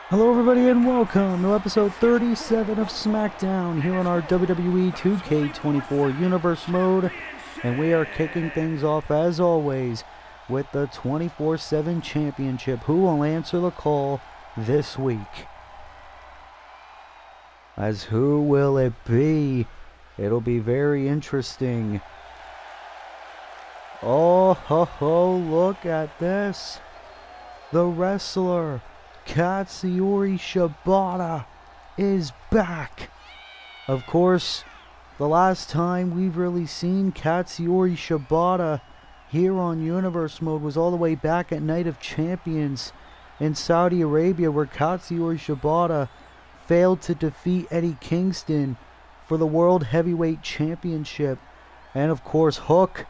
Hello everybody and welcome to episode 37 of Smackdown here on our WWE 2K24 Universe mode. And we are kicking things off as always with the 24/7 Championship. Who will answer the call this week? As who will it be? It'll be very interesting. Oh ho ho, look at this. The wrestler Katsuyori Shibata is back. Of course, the last time we've really seen Katsuyori Shibata here on Universe Mode was all the way back at Night of Champions in Saudi Arabia, where Katsuyori Shibata failed to defeat Eddie Kingston for the World Heavyweight Championship. And of course, Hook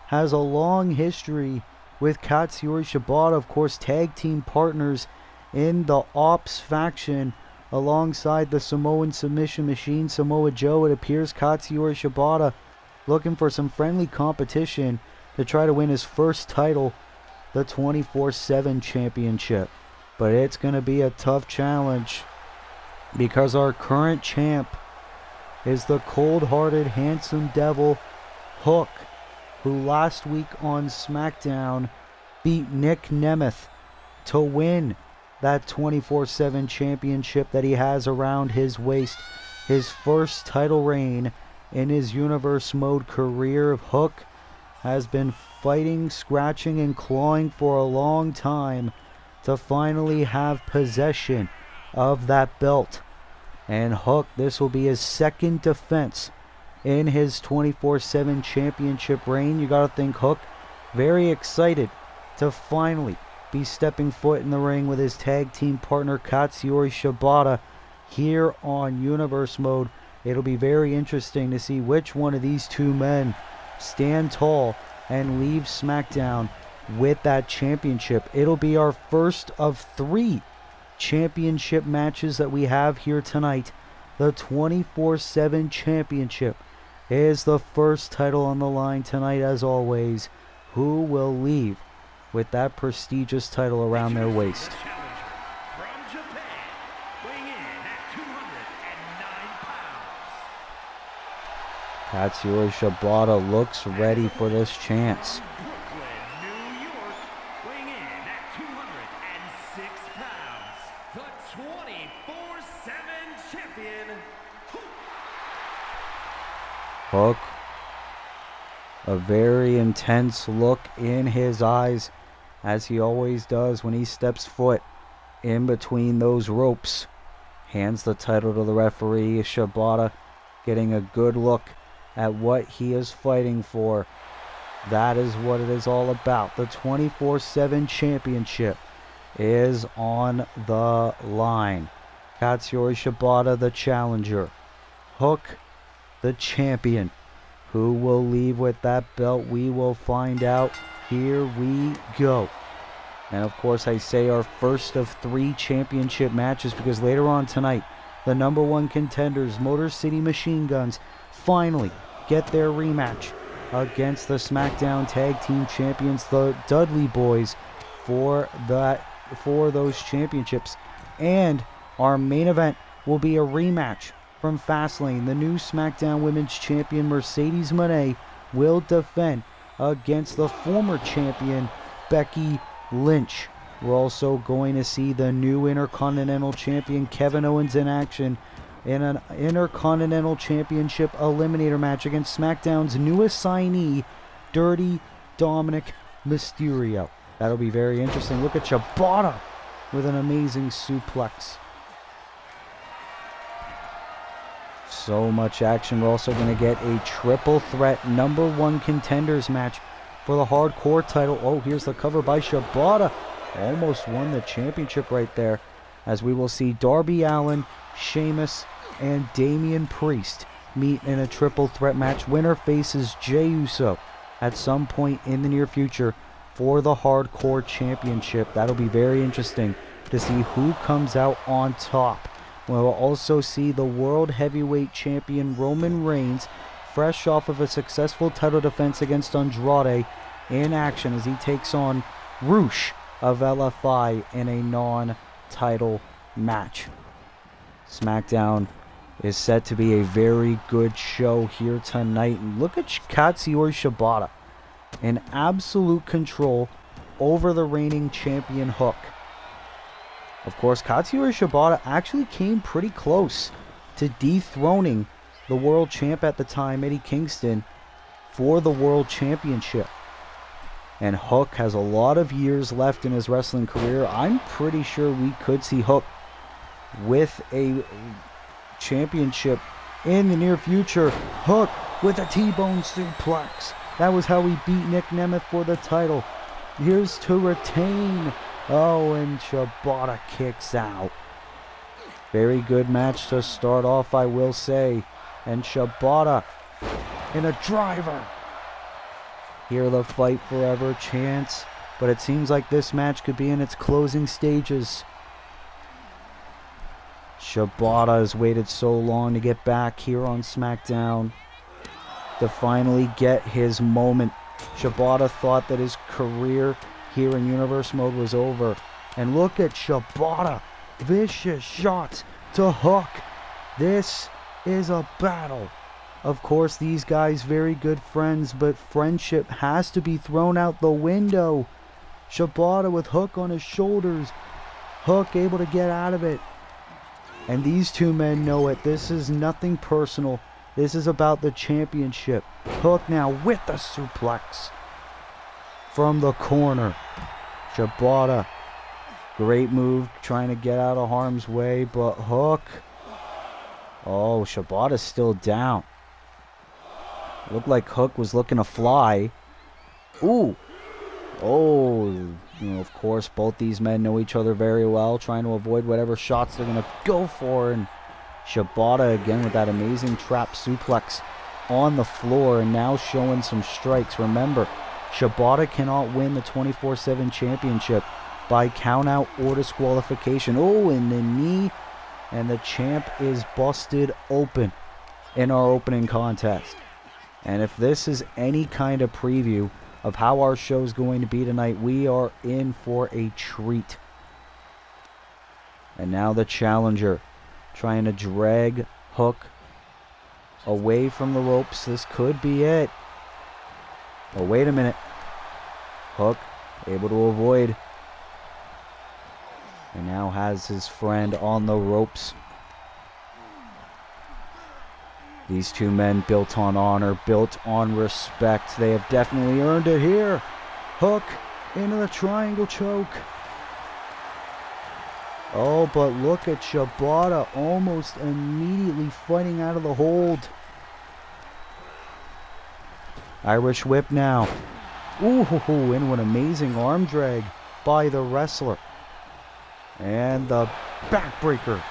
has a long history with Katsuyori Shibata, of course, tag team partners in the Ops faction alongside the Samoan submission machine Samoa Joe. It appears Katsuyori Shibata looking for some friendly competition to try to win his first title, the 24/7 Championship. But it's going to be a tough challenge because our current champ is the cold-hearted, handsome devil Hook, who last week on SmackDown beat Nick Nemeth to win that 24/7 championship that he has around his waist. His first title reign in his Universe Mode career. Of Hook has been fighting, scratching, and clawing for a long time to finally have possession of that belt. And Hook, this will be his second defense in his 24/7 championship reign. You gotta think Hook very excited to finally be stepping foot in the ring with his tag team partner Katsuyori Shibata here on Universe Mode. It'll be very interesting to see which one of these two men stand tall and leave SmackDown with that championship. It'll be our first of 3 championship matches that we have here tonight. The 24/7 Championship is the first title on the line tonight. As always, who will leave with that prestigious title around their waist? Katsuyori Shibata looks ready for this chance. Hook, a very intense look in his eyes, as he always does when he steps foot in between those ropes. Hands the title to the referee. Shibata getting a good look at what he is fighting for. That is what it is all about. The 24/7 Championship is on the line. Katsuyori Shibata, the challenger. Hook, the champion. Who will leave with that belt? We will find out. Here we go. And of course, I say our first of 3 championship matches because later on tonight, the number 1 contenders, Motor City Machine Guns, finally get their rematch against the SmackDown Tag Team Champions, the Dudley Boys, for those championships. And our main event will be a rematch from Fastlane. The new SmackDown Women's Champion Mercedes Moné will defend against the former champion Becky Lynch. We're also going to see the new Intercontinental Champion Kevin Owens in action in an Intercontinental Championship Eliminator match against SmackDown's newest signee, Dirty Dominic Mysterio. That'll be very interesting. Look at Shibata with an amazing suplex. So much action. We're also going to get a triple threat number 1 contenders match for the hardcore title. Oh, here's the cover by Shibata. Almost won the championship right there, as we will see Darby Allin, Sheamus, and Damian Priest meet in a triple threat match. Winner faces Jey Uso at some point in the near future for the hardcore championship. That'll be very interesting to see who comes out on top. We'll also see the World Heavyweight Champion Roman Reigns, fresh off of a successful title defense against Andrade, in action as he takes on Roosh of LFI in a non-title match. Smackdown is set to be a very good show here tonight. And look at Katsuyori Shibata in absolute control over the reigning champion Hook. Of course, Katsuyori Shibata actually came pretty close to dethroning the world champ at the time, Eddie Kingston, for the world championship. And Hook has a lot of years left in his wrestling career. I'm pretty sure we could see Hook with a championship in the near future. Hook with a T-bone suplex. That was how he beat Nick Nemeth for the title. Here's to retain. Oh, and Shibata kicks out. Very good match to start off, I will say. And Shibata in a driver. Hear the fight forever chants, but it seems like this match could be in its closing stages. Shibata has waited so long to get back here on SmackDown, to finally get his moment. Shibata thought that his career here in Universe Mode was over. And look at Shibata. Vicious shots to Hook. This is a battle. Of course, these guys very good friends, but friendship has to be thrown out the window. Shibata with Hook on his shoulders. Hook able to get out of it. And these two men know it. This is nothing personal. This is about the championship. Hook now with the suplex from the corner. Shibata, great move, trying to get out of harm's way, but Hook. Oh, Shibata's still down. Looked like Hook was looking to fly. Ooh. Oh, of course, both these men know each other very well, trying to avoid whatever shots they're going to go for. And Shibata again with that amazing trap suplex on the floor, and now showing some strikes. Remember, Shibata cannot win the 24/7 championship by countout or disqualification. Oh, and the knee, and the champ is busted open in our opening contest. And if this is any kind of preview of how our show's going to be tonight, we are in for a treat. And now the challenger trying to drag Hook away from the ropes. This could be it. Oh, wait a minute. Hook able to avoid. And now has his friend on the ropes. These two men built on honor, built on respect. They have definitely earned it here. Hook into the triangle choke. Oh, but look at Shibata almost immediately fighting out of the hold. Irish whip now. Ooh, and an amazing arm drag by the wrestler. And the backbreaker.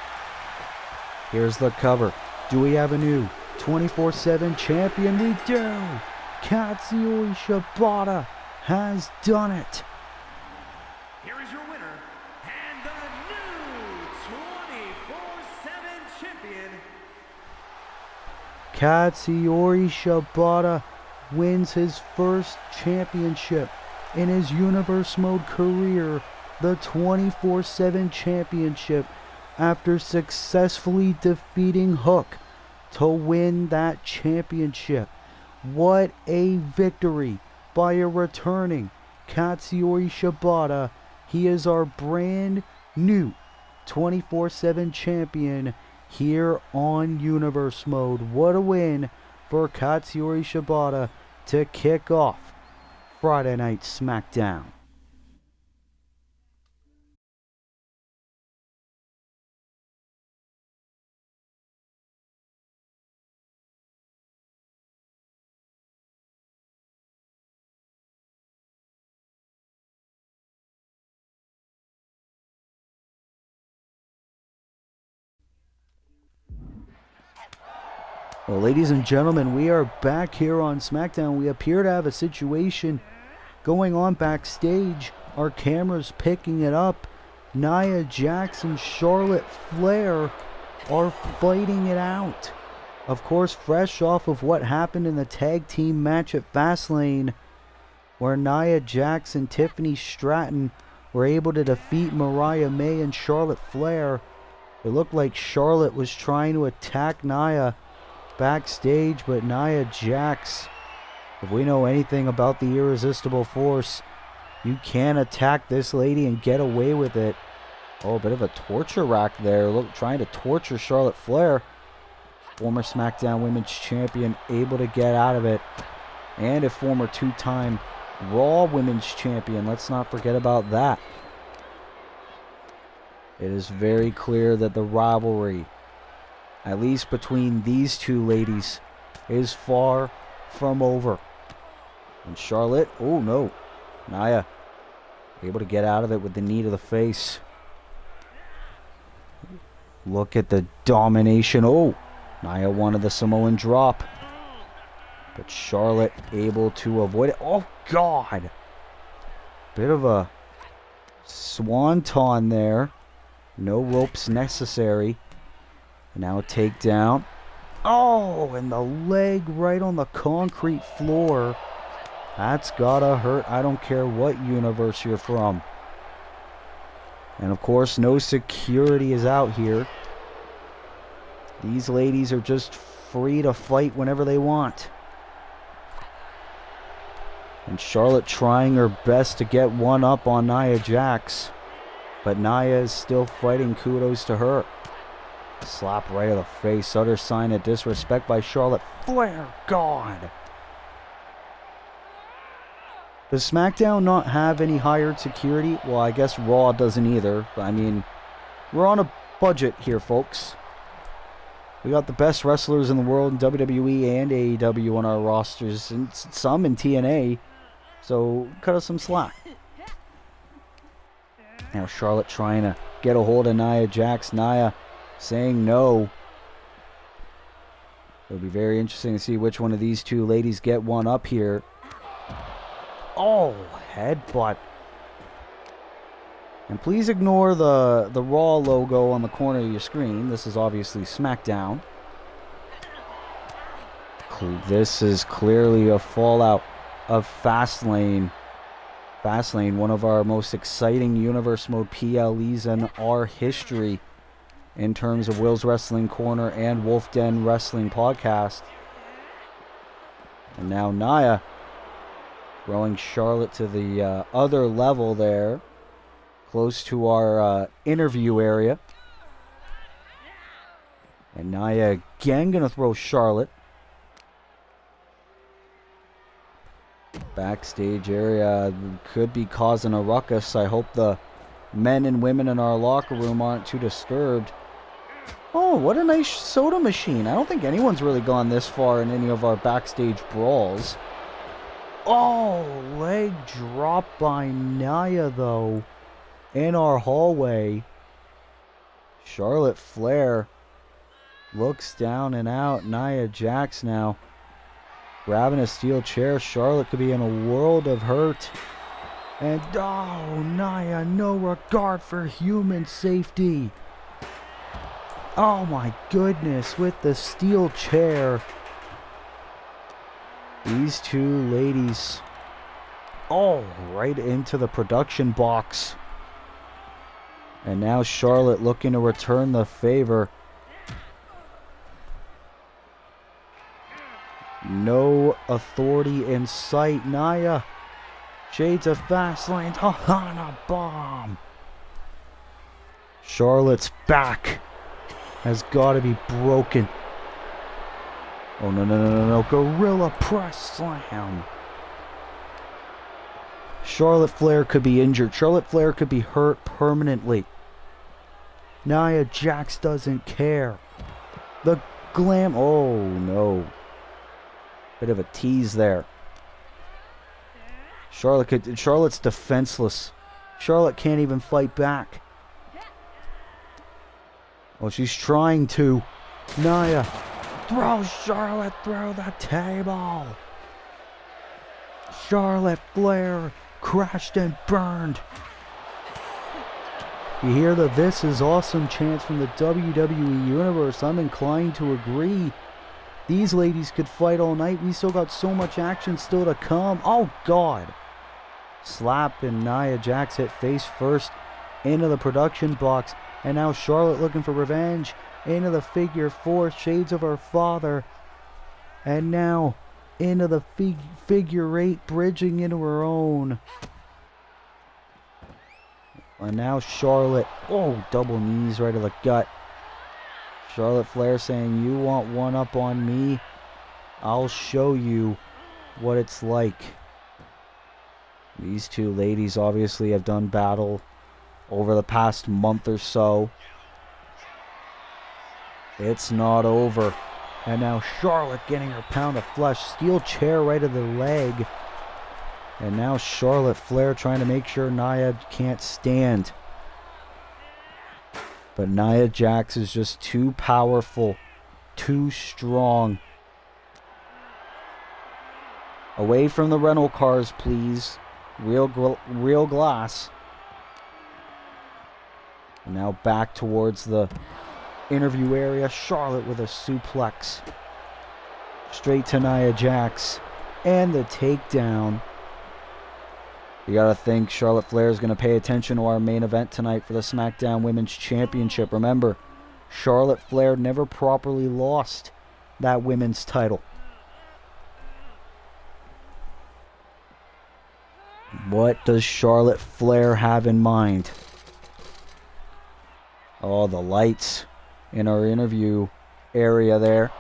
Here's the cover. Do we have a new 24/7 champion? We do. Katsuyori Shibata has done it. Here is your winner and the new 24/7 champion. Katsuyori Shibata wins his first championship in his Universe Mode career, the 24/7 championship, after successfully defeating Hook to win that championship. What a victory by a returning Katsuyori Shibata. He is our brand new 24/7 champion here on Universe Mode. What a win for Katsuyori Shibata to kick off Friday Night SmackDown. Well, ladies and gentlemen, we are back here on SmackDown. We appear to have a situation going on backstage. Our camera's picking it up. Nia Jax and Charlotte Flair are fighting it out. Of course, fresh off of what happened in the tag team match at Fastlane, where Nia Jax and Tiffany Stratton were able to defeat Mariah May and Charlotte Flair. It looked like Charlotte was trying to attack Nia backstage, but Nia Jax, if we know anything about the Irresistible Force, you can attack this lady and get away with it. Oh, a bit of a torture rack there. Look, trying to torture Charlotte Flair. Former SmackDown Women's Champion able to get out of it. And a former two-time Raw Women's Champion. Let's not forget about that. It is very clear that the rivalry, at least between these two ladies, is far from over. And Charlotte, oh no, Nia able to get out of it with the knee to the face. Look at the domination. Oh, Nia wanted the Samoan drop, but Charlotte able to avoid it. Oh God, bit of a swanton there. No ropes necessary. Now a takedown. Oh, and the leg right on the concrete floor. That's gotta hurt. I don't care what universe you're from. And of course, no security is out here. These ladies are just free to fight whenever they want. And Charlotte trying her best to get one up on Nia Jax. But Nia is still fighting. Kudos to her. Slap right to the face. Utter sign of disrespect by Charlotte Flair. God. Does SmackDown not have any hired security? Well, I guess Raw doesn't either. I mean, we're on a budget here, folks. We got the best wrestlers in the world in WWE and AEW on our rosters, and some in TNA. So, cut us some slack. Now Charlotte trying to get a hold of Nia Jax. Nia saying no. It'll be very interesting to see which one of these two ladies get one up here. Oh, headbutt. And please ignore the Raw logo on the corner of your screen. This is obviously SmackDown. This is clearly a fallout of Fastlane. Fastlane, one of our most exciting Universe Mode PLEs in our history in terms of Will's Wrestling Corner and Wolf Den Wrestling Podcast. And now Nia throwing Charlotte to the other level there, close to our interview area. And Nia again going to throw Charlotte. Backstage area could be causing a ruckus. I hope the men and women in our locker room aren't too disturbed. Oh, what a nice soda machine. I don't think anyone's really gone this far in any of our backstage brawls. Oh, leg drop by Nia, though, in our hallway. Charlotte Flair looks down and out. Nia Jax now grabbing a steel chair. Charlotte could be in a world of hurt. And, oh, Nia, no regard for human safety. Oh, my goodness, with the steel chair. These two ladies, oh, right into the production box. And now Charlotte looking to return the favor. No authority in sight. Nia, shades of Fastlane, Hana bomb. Charlotte's back has got to be broken. Oh, no. Gorilla press slam. Charlotte Flair could be injured. Charlotte Flair could be hurt permanently. Nia Jax doesn't care. The glam. Oh, no. Bit of a tease there. Charlotte's defenseless. Charlotte can't even fight back. Oh, she's trying to. Nia. Throw Charlotte through the table. Charlotte Flair crashed and burned. You hear the "This is awesome" chants from the WWE Universe. I'm inclined to agree. These ladies could fight all night. We still got so much action still to come. Oh, God. Slap, and Nia Jax hit face first into the production box. And now Charlotte looking for revenge. Into the figure four, shades of her father. And now into the figure eight, bridging into her own. And now Charlotte, oh, double knees right to the gut. Charlotte Flair saying, you want one up on me? I'll show you what it's like. These two ladies obviously have done battle over the past month or so. It's not over. And now Charlotte getting her pound of flesh. Steel chair right to the leg. And now Charlotte Flair trying to make sure Nia can't stand. But Nia Jax is just too powerful. Too strong. Away from the rental cars, please. Real glass. And now back towards the interview area. Charlotte with a suplex. Straight to Nia Jax. And the takedown. You gotta think Charlotte Flair is gonna pay attention to our main event tonight for the SmackDown Women's Championship. Remember, Charlotte Flair never properly lost that women's title. What does Charlotte Flair have in mind? Oh, the lights in our interview area there.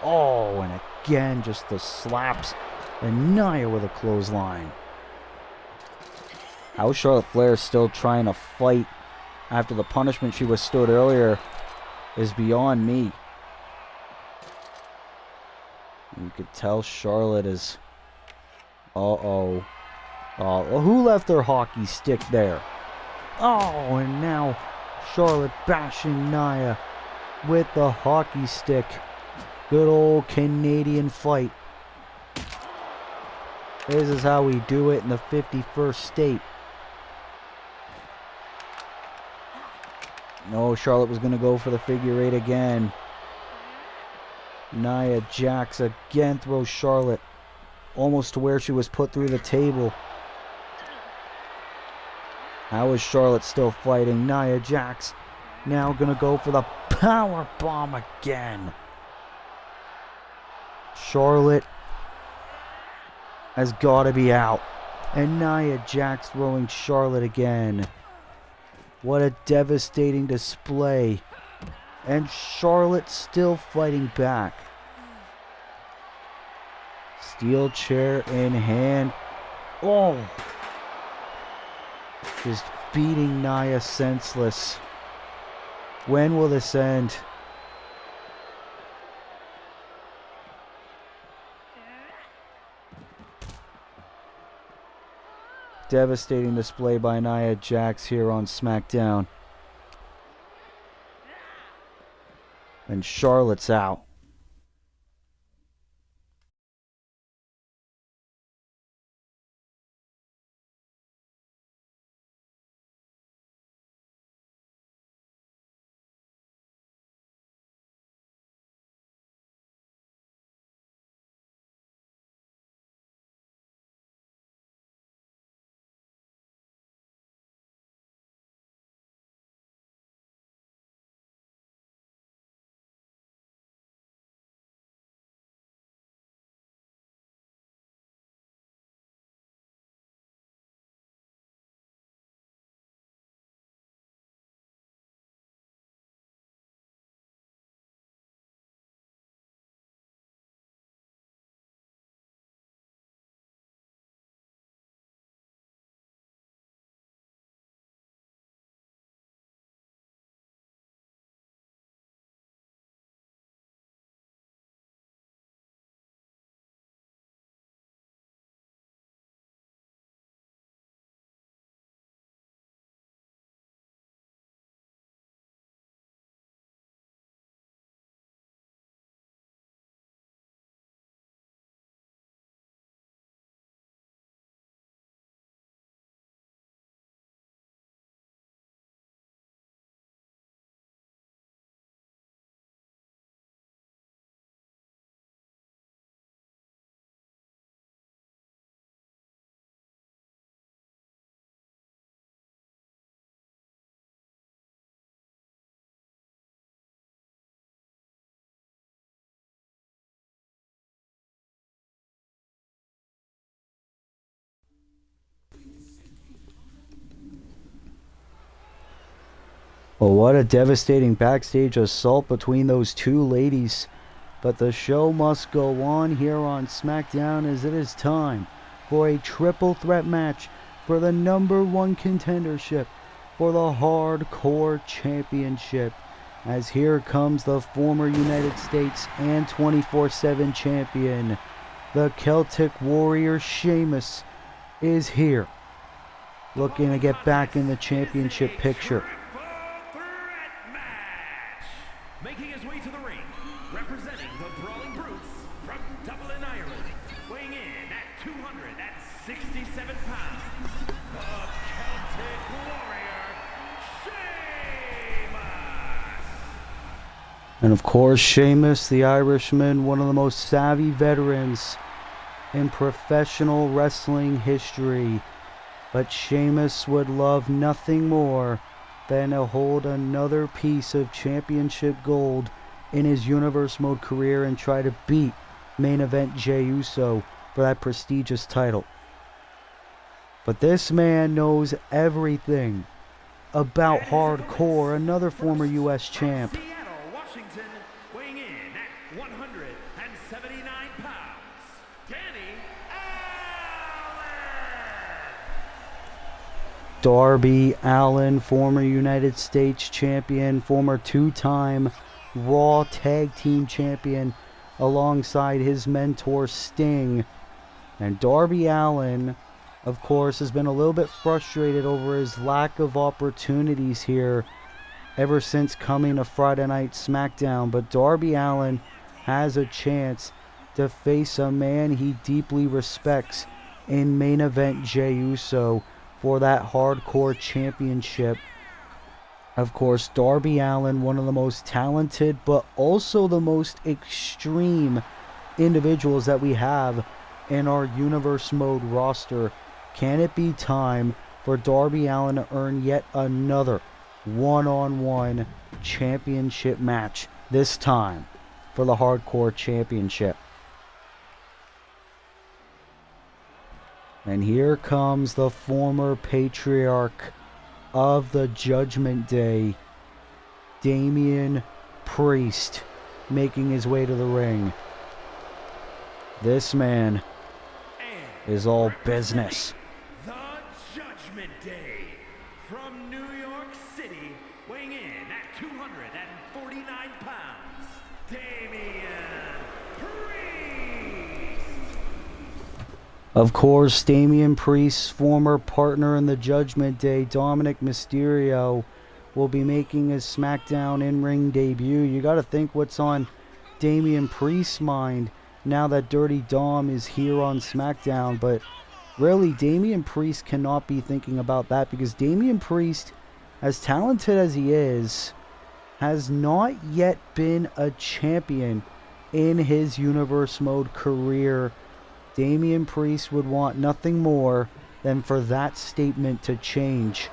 Oh, and again, just the slaps. And Nia with a clothesline. How Charlotte Flair is still trying to fight after the punishment she withstood earlier is beyond me. You could tell Charlotte is... Uh-oh. Oh, who left their hockey stick there? Oh, and now Charlotte bashing Nia with the hockey stick. Good old Canadian fight. This is how we do it in the 51st state. No, Charlotte was going to go for the figure eight again. Nia Jax again throws Charlotte almost to where she was put through the table. How is Charlotte still fighting? Nia Jax now going to go for the power bomb again. Charlotte has got to be out. And Nia Jax throwing Charlotte again. What a devastating display. And Charlotte still fighting back. Steel chair in hand. Oh! Just beating Nia senseless. When will this end? Devastating display by Nia Jax here on SmackDown. And Charlotte's out. Well, what a devastating backstage assault between those two ladies. But the show must go on here on SmackDown, as it is time for a triple threat match for the #1 contendership for the Hardcore Championship. As here comes the former United States and 24/7 champion, the Celtic Warrior Sheamus, is here, looking to get back in the championship picture. Making his way to the ring, representing the Brawling Brutes from Dublin, Ireland, weighing in at 267 pounds, the Celtic Warrior, Sheamus! And of course, Sheamus, the Irishman, one of the most savvy veterans in professional wrestling history. But Sheamus would love nothing more than to hold another piece of championship gold in his Universe Mode career and try to beat main event Jey Uso for that prestigious title. But this man knows everything about hardcore, another former U.S. champ. Seattle, Washington, weighing in at 179 pounds, Danny Allen! Darby Allin, former United States champion, former two-time Raw Tag Team champion, alongside his mentor Sting. And Darby Allin, of course, has been a little bit frustrated over his lack of opportunities here ever since coming to Friday Night SmackDown. But Darby Allin has a chance to face a man he deeply respects in main event Jey Uso for that Hardcore Championship. Of course, Darby Allin, one of the most talented but also the most extreme individuals that we have in our Universe Mode roster. Can it be time for Darby Allin to earn yet another one-on-one championship match, this time for the Hardcore Championship? And here comes the former patriarch of the Judgment Day, Damian Priest, making his way to the ring. This man is all business. The Judgment Day, from New York City, weighing in at 249 pounds, Damian Priest! Of course, Damian Priest's former partner in the Judgment Day, Dominic Mysterio, will be making his SmackDown in-ring debut. You got to think what's on Damian Priest's mind now that Dirty Dom is here on SmackDown. But really, Damian Priest cannot be thinking about that, because Damian Priest, as talented as he is, has not yet been a champion in his Universe Mode career. Damian Priest would want nothing more than for that statement to change.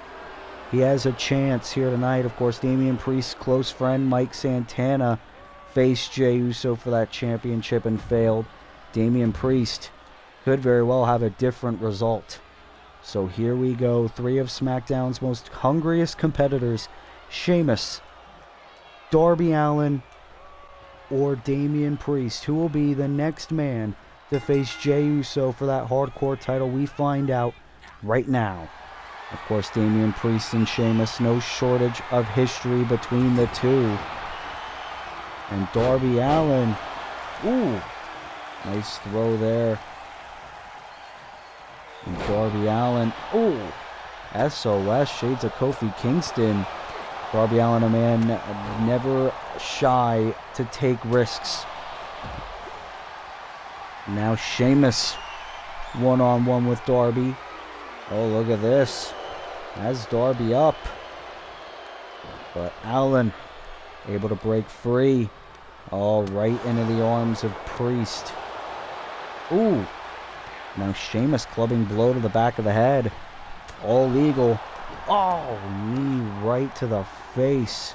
He has a chance here tonight. Of course, Damian Priest's close friend Mike Santana faced Jey Uso for that championship and failed. Damian Priest could very well have a different result. So here we go. Three of SmackDown's most hungriest competitors: Sheamus, Darby Allin, or Damian Priest. Who will be the next man to face Jey Uso for that Hardcore title? We find out right now. Of course, Damian Priest and Sheamus, no shortage of history between the two. And Darby Allin, ooh, nice throw there. And Darby Allin, ooh, SOS, shades of Kofi Kingston. Darby Allin, a man never shy to take risks. Now Sheamus one-on-one with Darby. Oh, look at this. Has Darby up. But Allin able to break free. All right into the arms of Priest. Ooh. Now Sheamus clubbing blow to the back of the head. All legal. Oh, knee right to the face.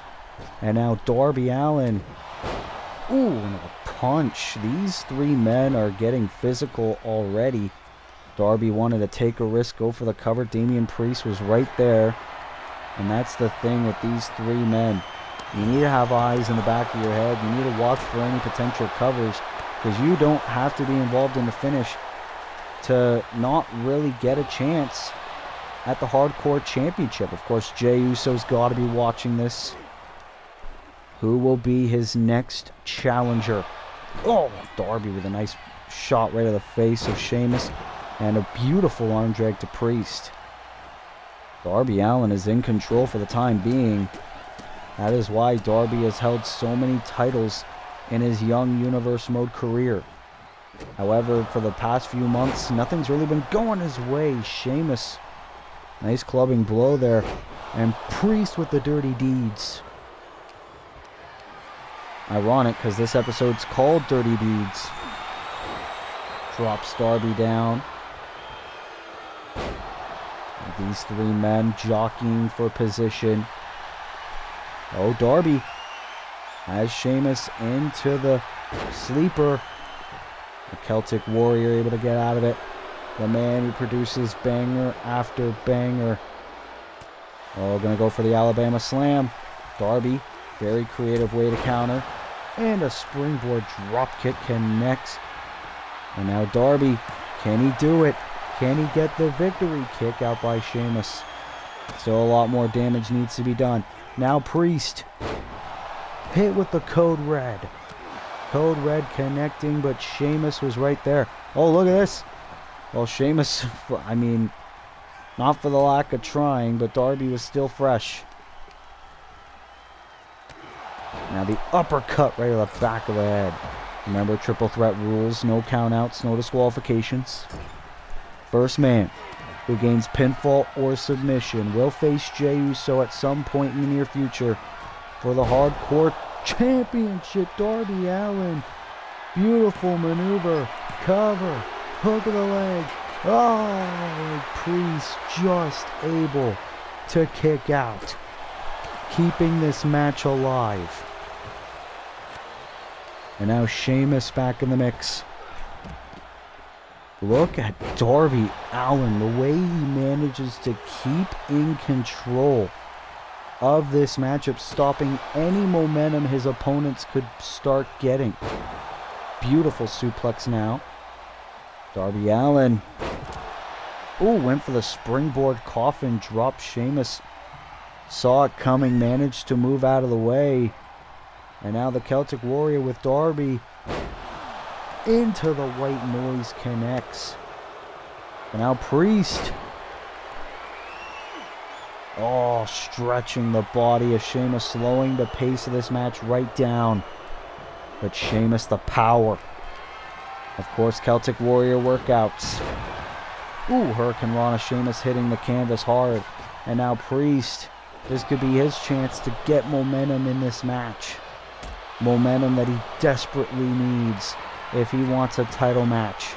And now Darby Allin. Ooh, and a punch. These three men are getting physical already. Darby wanted to take a risk, go for the cover. Damian Priest was right there. And that's the thing with these three men. You need to have eyes in the back of your head. You need to watch for any potential covers, because you don't have to be involved in the finish to not really get a chance at the Hardcore Championship. Of course, Jey Uso's got to be watching this. Who will be his next challenger? Oh, Darby with a nice shot right to the face of Sheamus, and a beautiful arm drag to Priest. Darby Allin is in control for the time being. That is why Darby has held so many titles in his young Universe Mode career. However, for the past few months, nothing's really been going his way. Sheamus, nice clubbing blow there, and Priest with the dirty deeds. Ironic, because this episode's called Dirty Deeds. Drops Darby down. These three men jockeying for position. Oh, Darby has Sheamus into the sleeper. The Celtic Warrior able to get out of it. The man who produces banger after banger. Oh, gonna go for the Alabama Slam. Darby, very creative way to counter. And a springboard dropkick connects. And now Darby, can he do it? Can he get the victory? Kick out by Sheamus. Still a lot more damage needs to be done. Now Priest, hit with the Code Red. Code Red connecting, but Sheamus was right there. Oh, look at this. Well, Sheamus, I mean, not for the lack of trying, but Darby was still fresh. Now the uppercut right to the back of the head. Remember, triple threat rules, no countouts, no disqualifications. First man who gains pinfall or submission will face Jey Uso at some point in the near future for the Hardcore Championship. Darby Allin, beautiful maneuver, cover, hook of the leg. Oh, Priest just able to kick out, keeping this match alive. And now Sheamus back in the mix. Look at Darby Allin, the way he manages to keep in control of this matchup, stopping any momentum his opponents could start getting. Beautiful suplex now. Darby Allin. Ooh, went for the springboard coffin drop. Sheamus saw it coming, managed to move out of the way. And now the Celtic Warrior with Darby into the white noise connects. And now Priest. Oh, stretching the body of Sheamus, slowing the pace of this match right down. But Sheamus, the power. Of course, Celtic Warrior workouts. Ooh, Hurricane Rana. Sheamus hitting the canvas hard. And now Priest. This could be his chance to get momentum in this match. Momentum that he desperately needs if he wants a title match.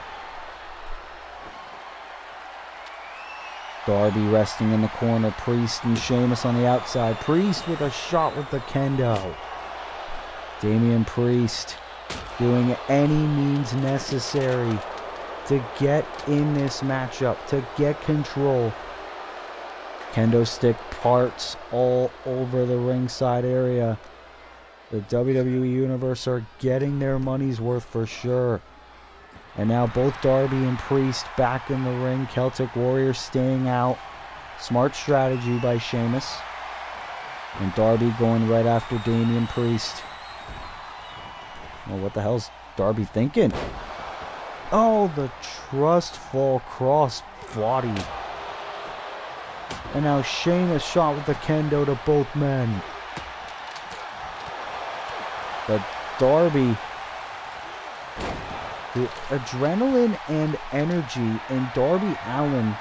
Darby resting in the corner. Priest and Sheamus on the outside. Priest with a shot with the kendo. Damian Priest doing any means necessary to get in this matchup, to get control. Kendo stick parts all over the ringside area. The WWE Universe are getting their money's worth for sure. And now both Darby and Priest back in the ring. Celtic Warrior staying out. Smart strategy by Sheamus. And Darby going right after Damian Priest. Well, what the hell's Darby thinking? Oh, the trustful cross body. And now Sheamus shot with the kendo to both men. But Darby, the adrenaline and energy in Darby Allin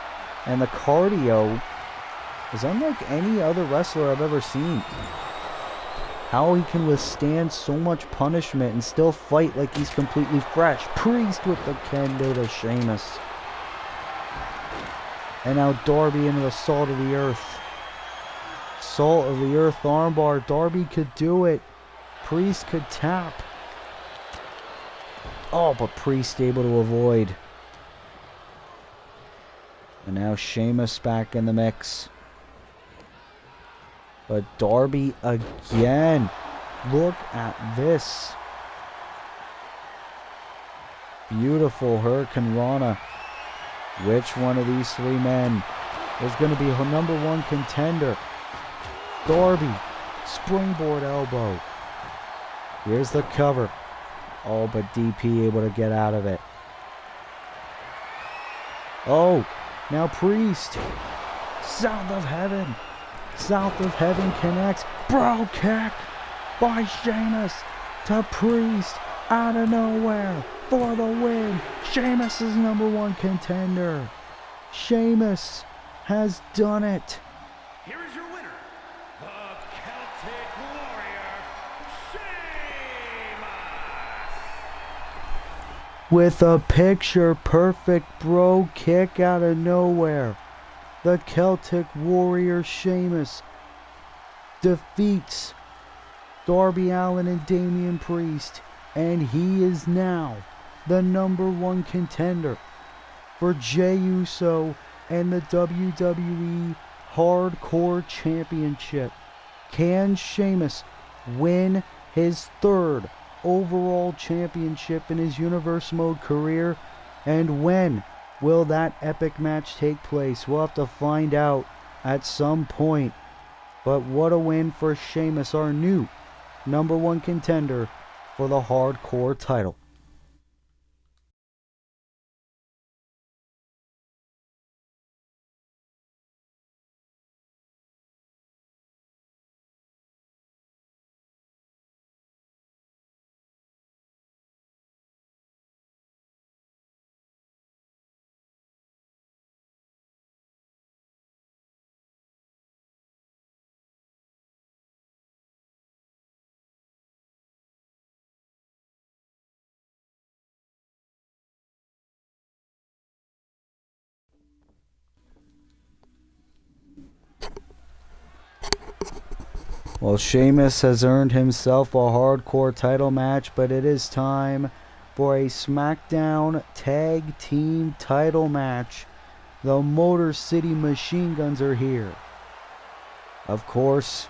and the cardio is unlike any other wrestler I've ever seen. How he can withstand so much punishment and still fight like he's completely fresh. Priest with the kendo to Sheamus. And now Darby into the Salt of the Earth. Salt of the Earth armbar. Darby could do it. Priest could tap. Oh, but Priest able to avoid. And now Sheamus back in the mix. But Darby again. Look at this. Beautiful Hurricane Rana. Which one of these three men is going to be her number one contender? Darby. Springboard elbow. Here's the cover. Oh, but DP able to get out of it. Oh, now Priest. South of Heaven. South of Heaven connects. Bro kick by Sheamus to Priest out of nowhere for the win. Sheamus is number one contender. Sheamus has done it. Here is your winner, the Celtic Warrior, Sheamus. With a picture-perfect bro kick out of nowhere, the Celtic Warrior Sheamus defeats Darby Allin and Damian Priest, and he is now the number one contender for Jey Uso and the WWE Hardcore Championship. Can Sheamus win his third overall championship in his Universe Mode career? And when will that epic match take place? We'll have to find out at some point. But what a win for Sheamus, our new number one contender for the Hardcore title. Well, Sheamus has earned himself a hardcore title match, but it is time for a Smackdown Tag Team title match. The Motor City Machine Guns are here. Of course,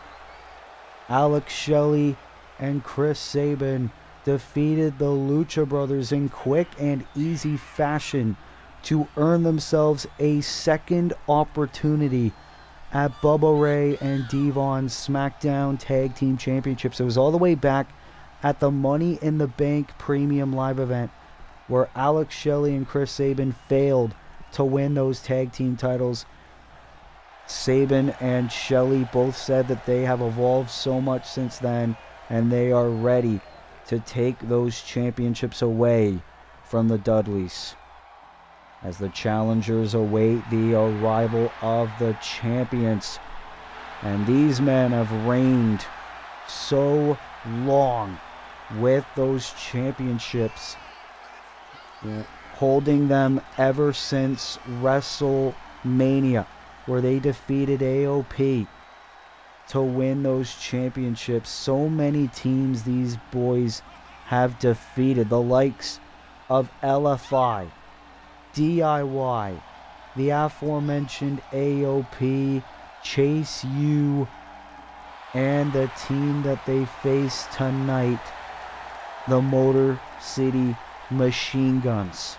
Alex Shelley and Chris Sabin defeated the Lucha Brothers in quick and easy fashion to earn themselves a second opportunity at Bubba Ray and Devon's SmackDown Tag Team Championships. It was all the way back at the Money in the Bank Premium Live event where Alex Shelley and Chris Sabin failed to win those tag team titles. Sabin and Shelley both said that they have evolved so much since then and they are ready to take those championships away from the Dudleys, as the challengers await the arrival of the champions. And these men have reigned so long with those championships, holding them ever since WrestleMania, where they defeated AOP to win those championships. So many teams these boys have defeated, the likes of LFI, DIY, the aforementioned AOP, Chase U, and the team that they face tonight, the Motor City Machine Guns.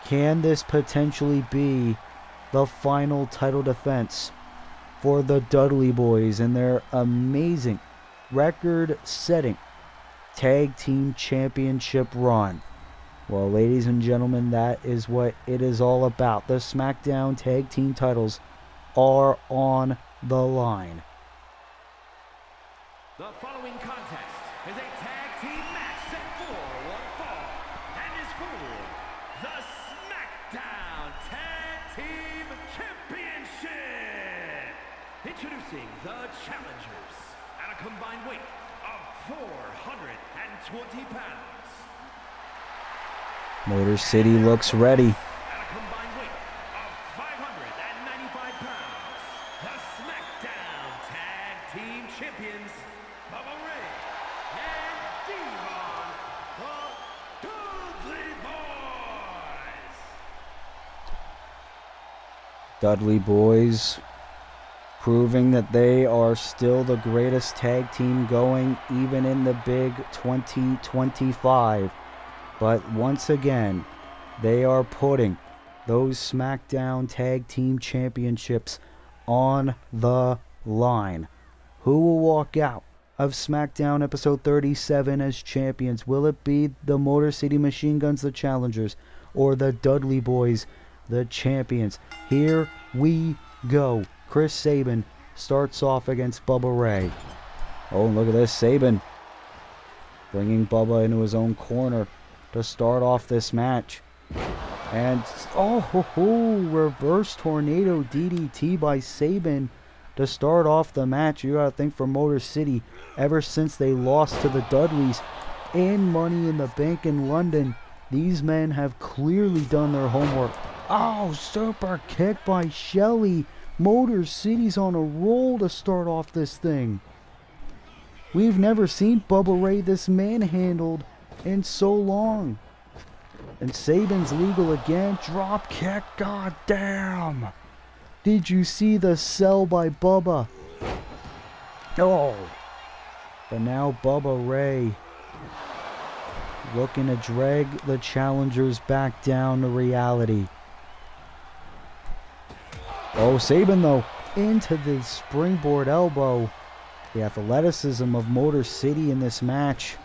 Can this potentially be the final title defense for the Dudley Boys and their amazing record-setting tag team championship run? Well, ladies and gentlemen, that is what it is all about. The SmackDown Tag Team titles are on the line. The following contest is a tag team match set for one fall and is for the SmackDown Tag Team Championship. Introducing the challengers at a combined weight of 420 pounds. Motor City looks ready. At a combined weight of 595 pounds, the SmackDown Tag Team Champions, Bubba Ray and Devon, the Dudley Boys. Dudley Boys proving that they are still the greatest tag team going, even in the big 2025. But once again, they are putting those SmackDown Tag Team Championships on the line. Who will walk out of SmackDown episode 37 as champions? Will it be the Motor City Machine Guns, the challengers, or the Dudley Boys, the champions? Here we go. Chris Sabin starts off against Bubba Ray. Oh, look at this. Sabin bringing Bubba into his own corner to start off this match. And, reverse tornado DDT by Sabin to start off the match. You gotta think, for Motor City, ever since they lost to the Dudleys in Money in the Bank in London, these men have clearly done their homework. Oh, super kick by Shelley. Motor City's on a roll to start off this thing. We've never seen Bubba Ray this manhandled in so long. And Sabin's legal again. Drop kick. God damn. Did you see the sell by Bubba? Oh. But now Bubba Ray looking to drag the challengers back down to reality. Oh, Sabin, though, into the springboard elbow. The athleticism of Motor City in this match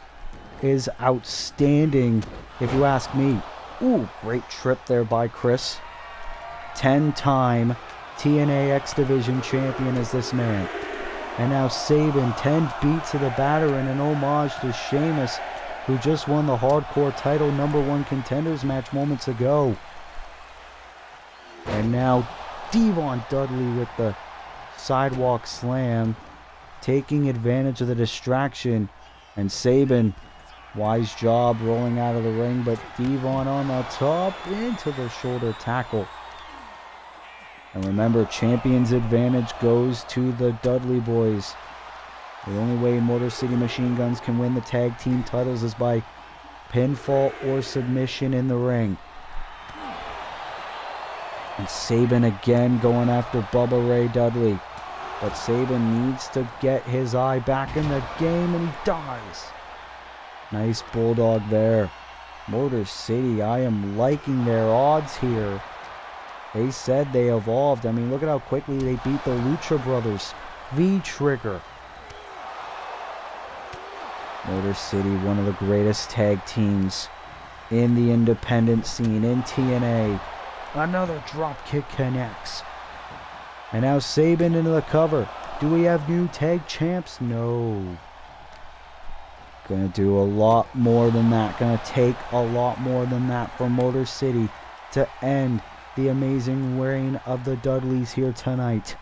is outstanding, if you ask me. Ooh, great trip there by Chris. 10-time TNA X Division champion is this man. And now Sabin, 10 beats to the batter in an homage to Sheamus, who just won the Hardcore title #1 contenders match moments ago. And now Devon Dudley with the sidewalk slam, taking advantage of the distraction. And Sabin, wise job rolling out of the ring, but Devon on the top into the shoulder tackle. And remember, champion's advantage goes to the Dudley Boys. The only way Motor City Machine Guns can win the tag team titles is by pinfall or submission in the ring. And Sabin again going after Bubba Ray Dudley. But Sabin needs to get his eye back in the game, and he dies. Nice bulldog there. Motor City, I am liking their odds here. They said they evolved. I mean, look at how quickly they beat the Lucha Brothers. V-Trigger. Motor City, one of the greatest tag teams in the independent scene, in TNA. Another drop kick connects. And now Sabin into the cover. Do we have new tag champs? No. Gonna do a lot more than that. Gonna take a lot more than that for Motor City to end the amazing reign of the Dudleys here tonight.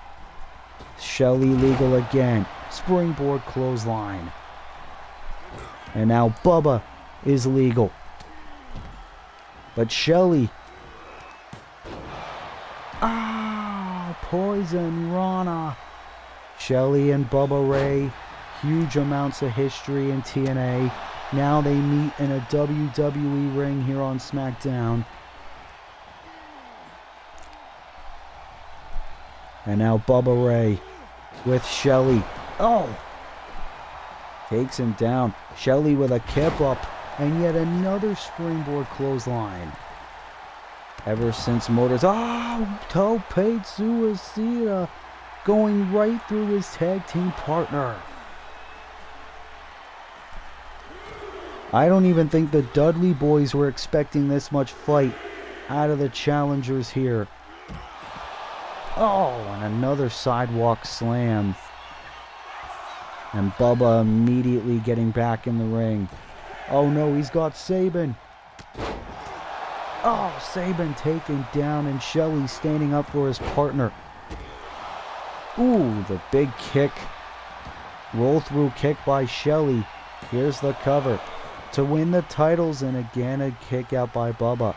Shelley legal again. Springboard clothesline. And now Bubba is legal. But Shelley. Poison Rana. Shelley and Bubba Ray, huge amounts of history in TNA. Now they meet in a WWE ring here on SmackDown. And now Bubba Ray with Shelley. Oh! Takes him down. Shelley with a kip up. And yet another springboard clothesline. Ever since Motors... Tope Suicida going right through his tag team partner. I don't even think the Dudley Boys were expecting this much fight out of the challengers here. Oh, and another sidewalk slam. And Bubba immediately getting back in the ring. Oh no, he's got Sabin. Oh, Sabin taken down, and Shelley standing up for his partner. Ooh, the big kick. Roll through kick by Shelley. Here's the cover to win the titles, and again a kick out by Bubba.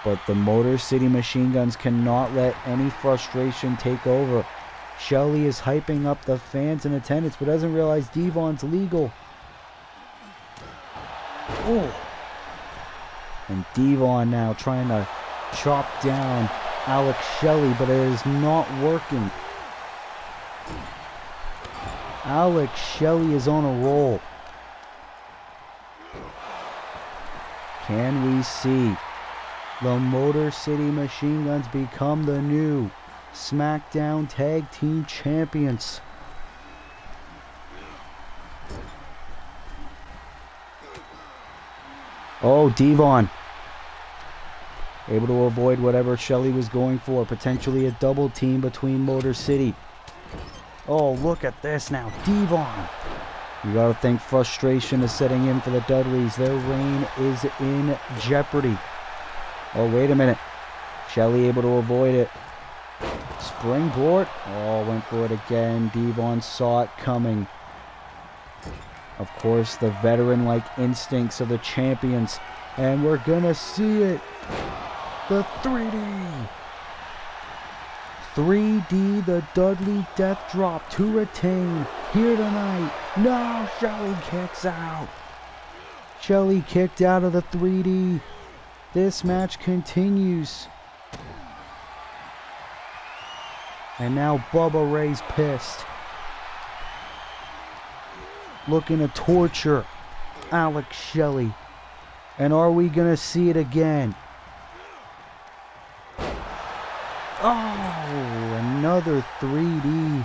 But the Motor City Machine Guns cannot let any frustration take over. Shelley is hyping up the fans in attendance, but doesn't realize Devon's legal. Oh. And Devon now trying to chop down Alex Shelley, but it is not working. Alex Shelley is on a roll. Can we see the Motor City Machine Guns become the new SmackDown Tag Team Champions? Oh, Devon able to avoid whatever Shelley was going for. Potentially a double team between Motor City. Oh, look at this now. Devon. You gotta think frustration is setting in for the Dudleys. Their reign is in jeopardy. Oh, wait a minute. Shelley able to avoid it. Springboard. Oh, went for it again. Devon saw it coming. Of course, the veteran-like instincts of the champions. And we're gonna see it. The 3D. 3D, the Dudley Death Drop to retain here tonight. No, Shelley kicks out. Shelley kicked out of the 3D. This match continues. And now Bubba Ray's pissed. Looking to torture Alex Shelley. And are we going to see it again? Oh, another 3D.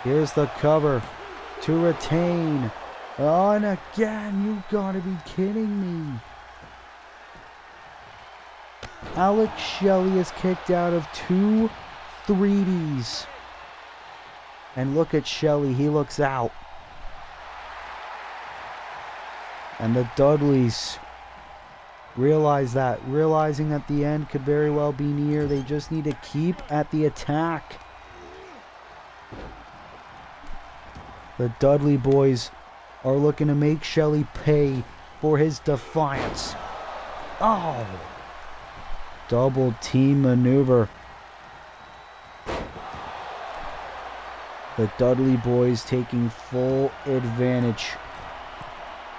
Here's the cover to retain. Oh, and again, you gotta be kidding me. Alex Shelley is kicked out of 2 3Ds. And look at Shelley, he looks out. And the Dudleys realizing that the end could very well be near. They just need to keep at the attack. The Dudley boys are looking to make Shelley pay for his defiance. Oh! Double team maneuver. The Dudley boys taking full advantage.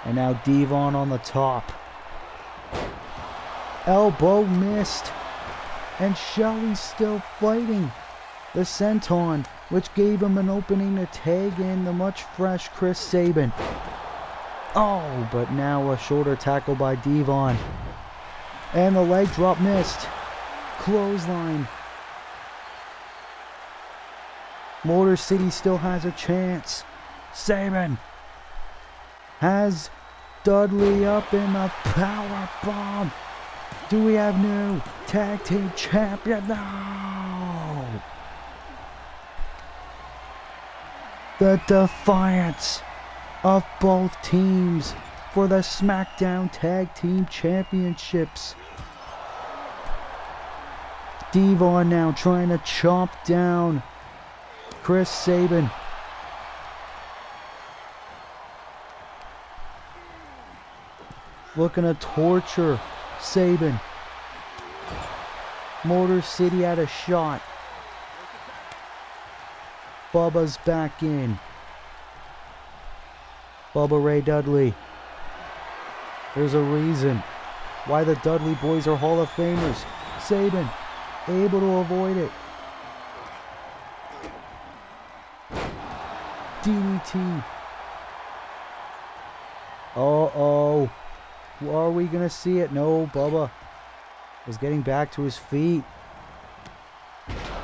And now Devon on the top. Elbow missed. And Shelley's still fighting the senton, which gave him an opening to tag in the much fresh Chris Sabin. Oh, but now a shoulder tackle by Devon. And the leg drop missed. Clothesline. Motor City still has a chance. Sabin has Dudley up in the power bomb. Do we have new tag team champion? No! The defiance of both teams for the SmackDown Tag Team Championships. Devon now trying to chomp down Chris Sabin. Looking to torture Sabin. Motor City had a shot. Bubba's back in. Bubba Ray Dudley. There's a reason why the Dudley boys are Hall of Famers. Sabin able to avoid it. DDT. Uh-oh. Are we going to see it? No, Bubba is getting back to his feet.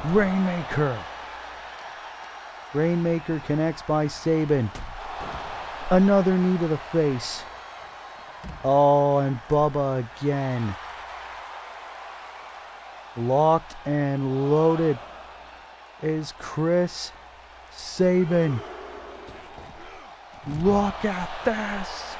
Rainmaker. Rainmaker connects by Sabin. Another knee to the face. Oh, and Bubba again. Locked and loaded is Chris Sabin. Look at this.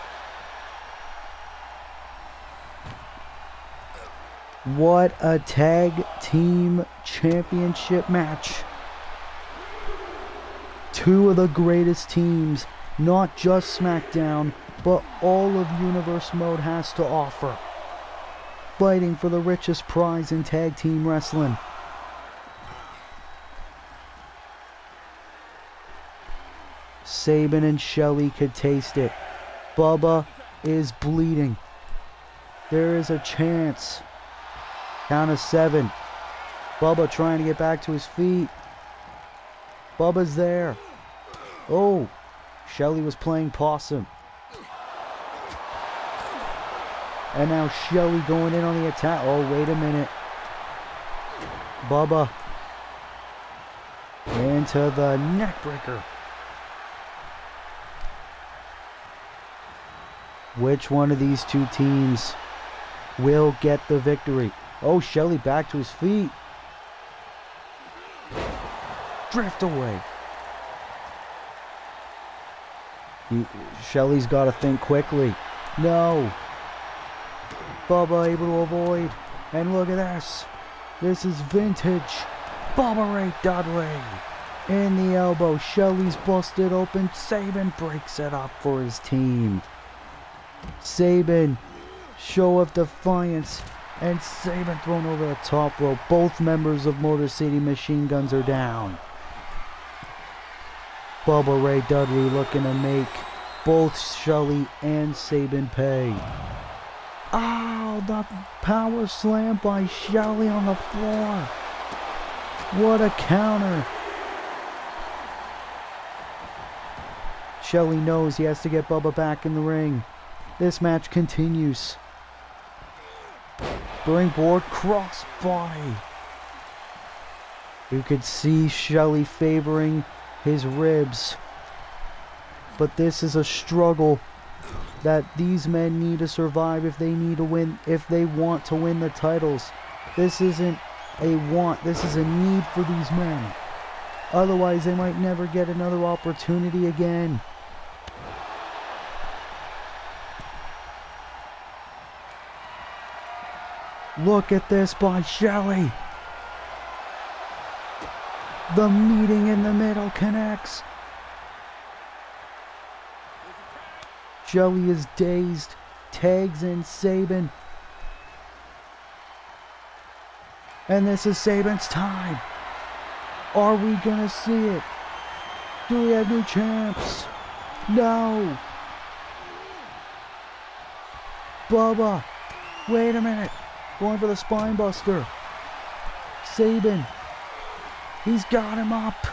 What a tag team championship match. Two of the greatest teams, not just SmackDown, but all of Universe Mode has to offer. Fighting for the richest prize in tag team wrestling. Sabin and Shelley could taste it. Bubba is bleeding. There is a chance. Count of 7. Bubba trying to get back to his feet. Bubba's there. Oh, Shelly was playing possum. And now Shelly going in on the attack. Oh, wait a minute. Bubba into the neckbreaker. Which one of these two teams will get the victory? Oh, Shelly back to his feet. Drift away. Shelly's got to think quickly. No. Bubba able to avoid. And look at this. This is vintage. Bubba Ray Dudley. In the elbow. Shelly's busted open. Sabin breaks it up for his team. Sabin. Show of defiance. And Sabin thrown over the top rope. Both members of Motor City Machine Guns are down. Bubba Ray Dudley looking to make both Shelly and Sabin pay. Oh, the power slam by Shelly on the floor. What a counter. Shelly knows he has to get Bubba back in the ring. This match continues. Springboard crossbody. You could see Shelly favoring his ribs. But this is a struggle that these men need to survive if they need to win, if they want to win the titles. This isn't a want, this is a need for these men. Otherwise they might never get another opportunity again. Look at this by Shelly. The meeting in the middle connects. Shelly is dazed. Tags in Sabin. And this is Sabin's time. Are we gonna see it? Do we have new champs? No. Bubba. Wait a minute. Going for the spine buster. Sabin. He's got him up.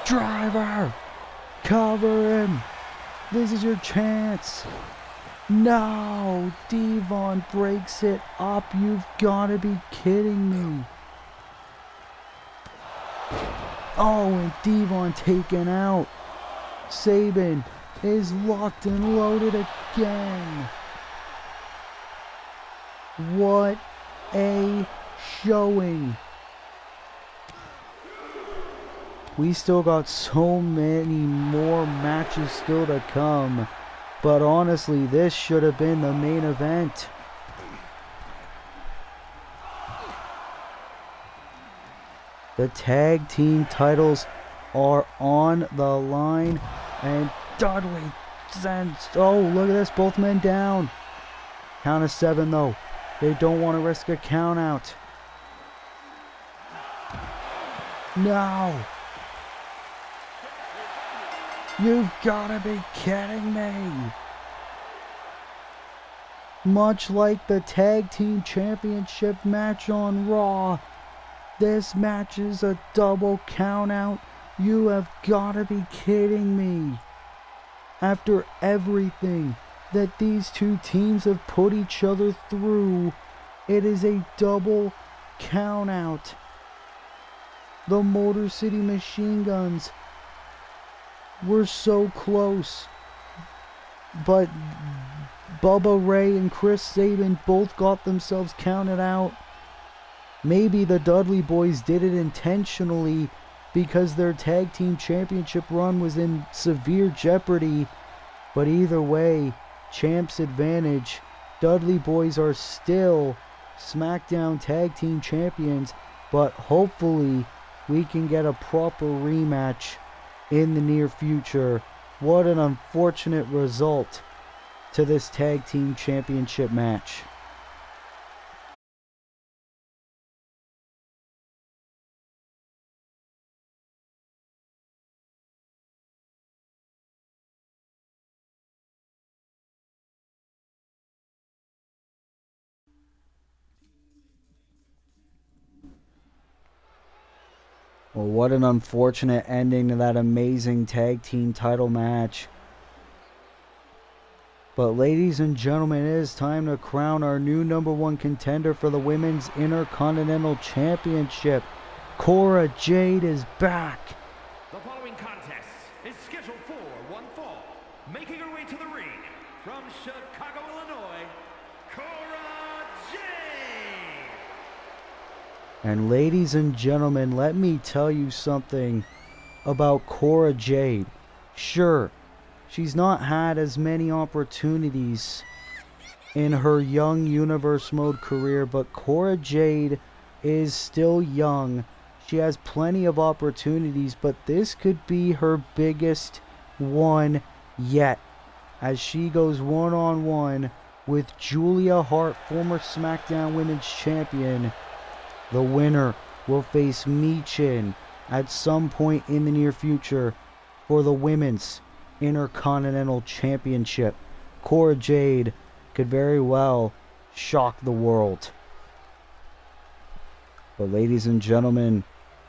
Driver. Cover him. This is your chance. No. Devon breaks it up. You've got to be kidding me. Oh, and Devon taken out. Sabin is locked and loaded again. What a showing. We still got so many more matches still to come. But honestly, this should have been the main event. The tag team titles are on the line. And Dudley sends... Oh, look at this. Both men down. Count of 7 though. They don't want to risk a count out. No. You've got to be kidding me. Much like the tag team championship match on Raw, this match is a double count out. You have got to be kidding me. After everything that these two teams have put each other through, it is a double count out. The Motor City Machine Guns were so close, but Bubba Ray and Chris Sabin both got themselves counted out. Maybe the Dudley boys did it intentionally because their tag team championship run was in severe jeopardy, but either way, champs advantage. Dudley boys are still SmackDown tag team champions, but hopefully we can get a proper rematch in the near future. What an unfortunate result to this tag team championship match. Well, what an unfortunate ending to that amazing tag team title match. But ladies and gentlemen, it is time to crown our new #1 contender for the Women's Intercontinental Championship. Cora Jade is back. The following contest is scheduled for one fall. Making her way to the ring from Chicago, Illinois, Cora Jade. And ladies and gentlemen, let me tell you something about Cora Jade. Sure, she's not had as many opportunities in her young Universe Mode career, but Cora Jade is still young. She has plenty of opportunities, but this could be her biggest one yet, as she goes one-on-one with Julia Hart, former SmackDown Women's Champion. The winner will face Michin at some point in the near future for the Women's Intercontinental Championship. Cora Jade could very well shock the world. But ladies and gentlemen,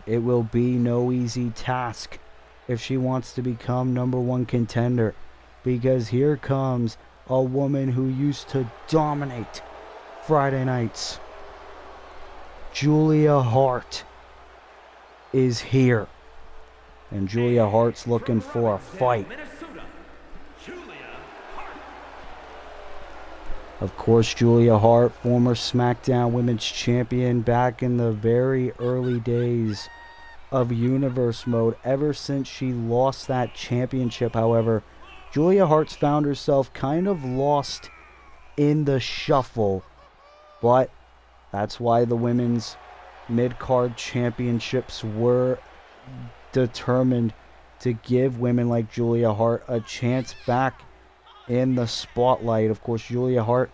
it will be no easy task if she wants to become #1 contender, because here comes a woman who used to dominate Friday nights. Julia Hart is here, and Julia Hart's looking for a fight. Of course, Julia Hart, former SmackDown Women's Champion back in the very early days of Universe Mode. Ever since she lost that championship, however, Julia Hart's found herself kind of lost in the shuffle. But that's why the Women's Mid-Card Championships were determined to give women like Julia Hart a chance back in the spotlight. Of course, Julia Hart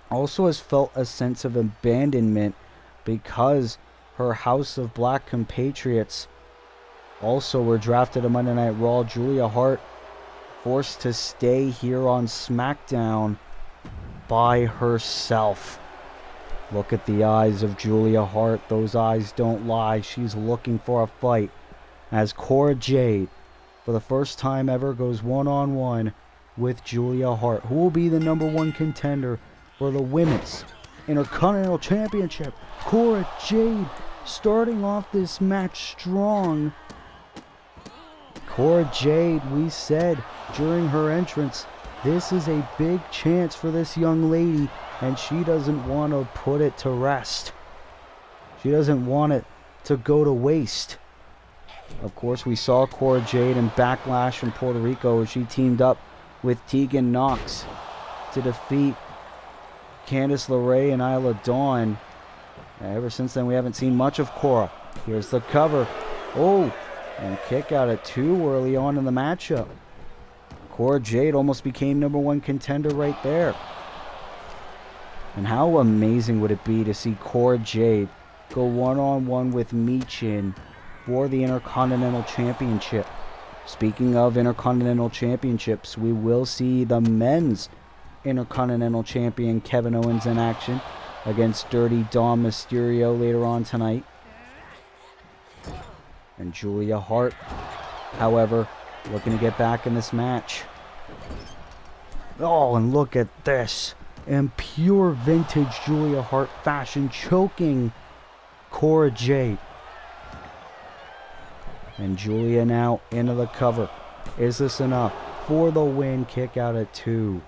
also has felt a sense of abandonment because her House of Black compatriots also were drafted to Monday Night Raw. Julia Hart forced to stay here on SmackDown by herself. Look at the eyes of Julia Hart. Those eyes don't lie. She's looking for a fight as Cora Jade, for the first time ever, goes one-on-one with Julia Hart, who will be the #1 contender for the Women's Intercontinental Championship. Cora Jade starting off this match strong. Cora Jade, we said during her entrance, this is a big chance for this young lady, and she doesn't want to put it to rest. She doesn't want it to go to waste. Of course, we saw Cora Jade in Backlash in Puerto Rico as she teamed up with Tegan Nox to defeat Candice LeRae and Isla Dawn. Ever since then, we haven't seen much of Cora. Here's the cover. Oh, and kick out at 2 early on in the matchup. Cora Jade almost became #1 contender right there. And how amazing would it be to see Cora Jade go one-on-one with Michin for the Intercontinental Championship? Speaking of Intercontinental Championships, we will see the Men's Intercontinental Champion Kevin Owens in action against Dirty Dom Mysterio later on tonight. And Julia Hart, however, looking to get back in this match. Oh, and look at this. In pure vintage Julia Hart fashion, choking Cora Jade. And Julia now into the cover. Is this enough for the win? Kick out at 2.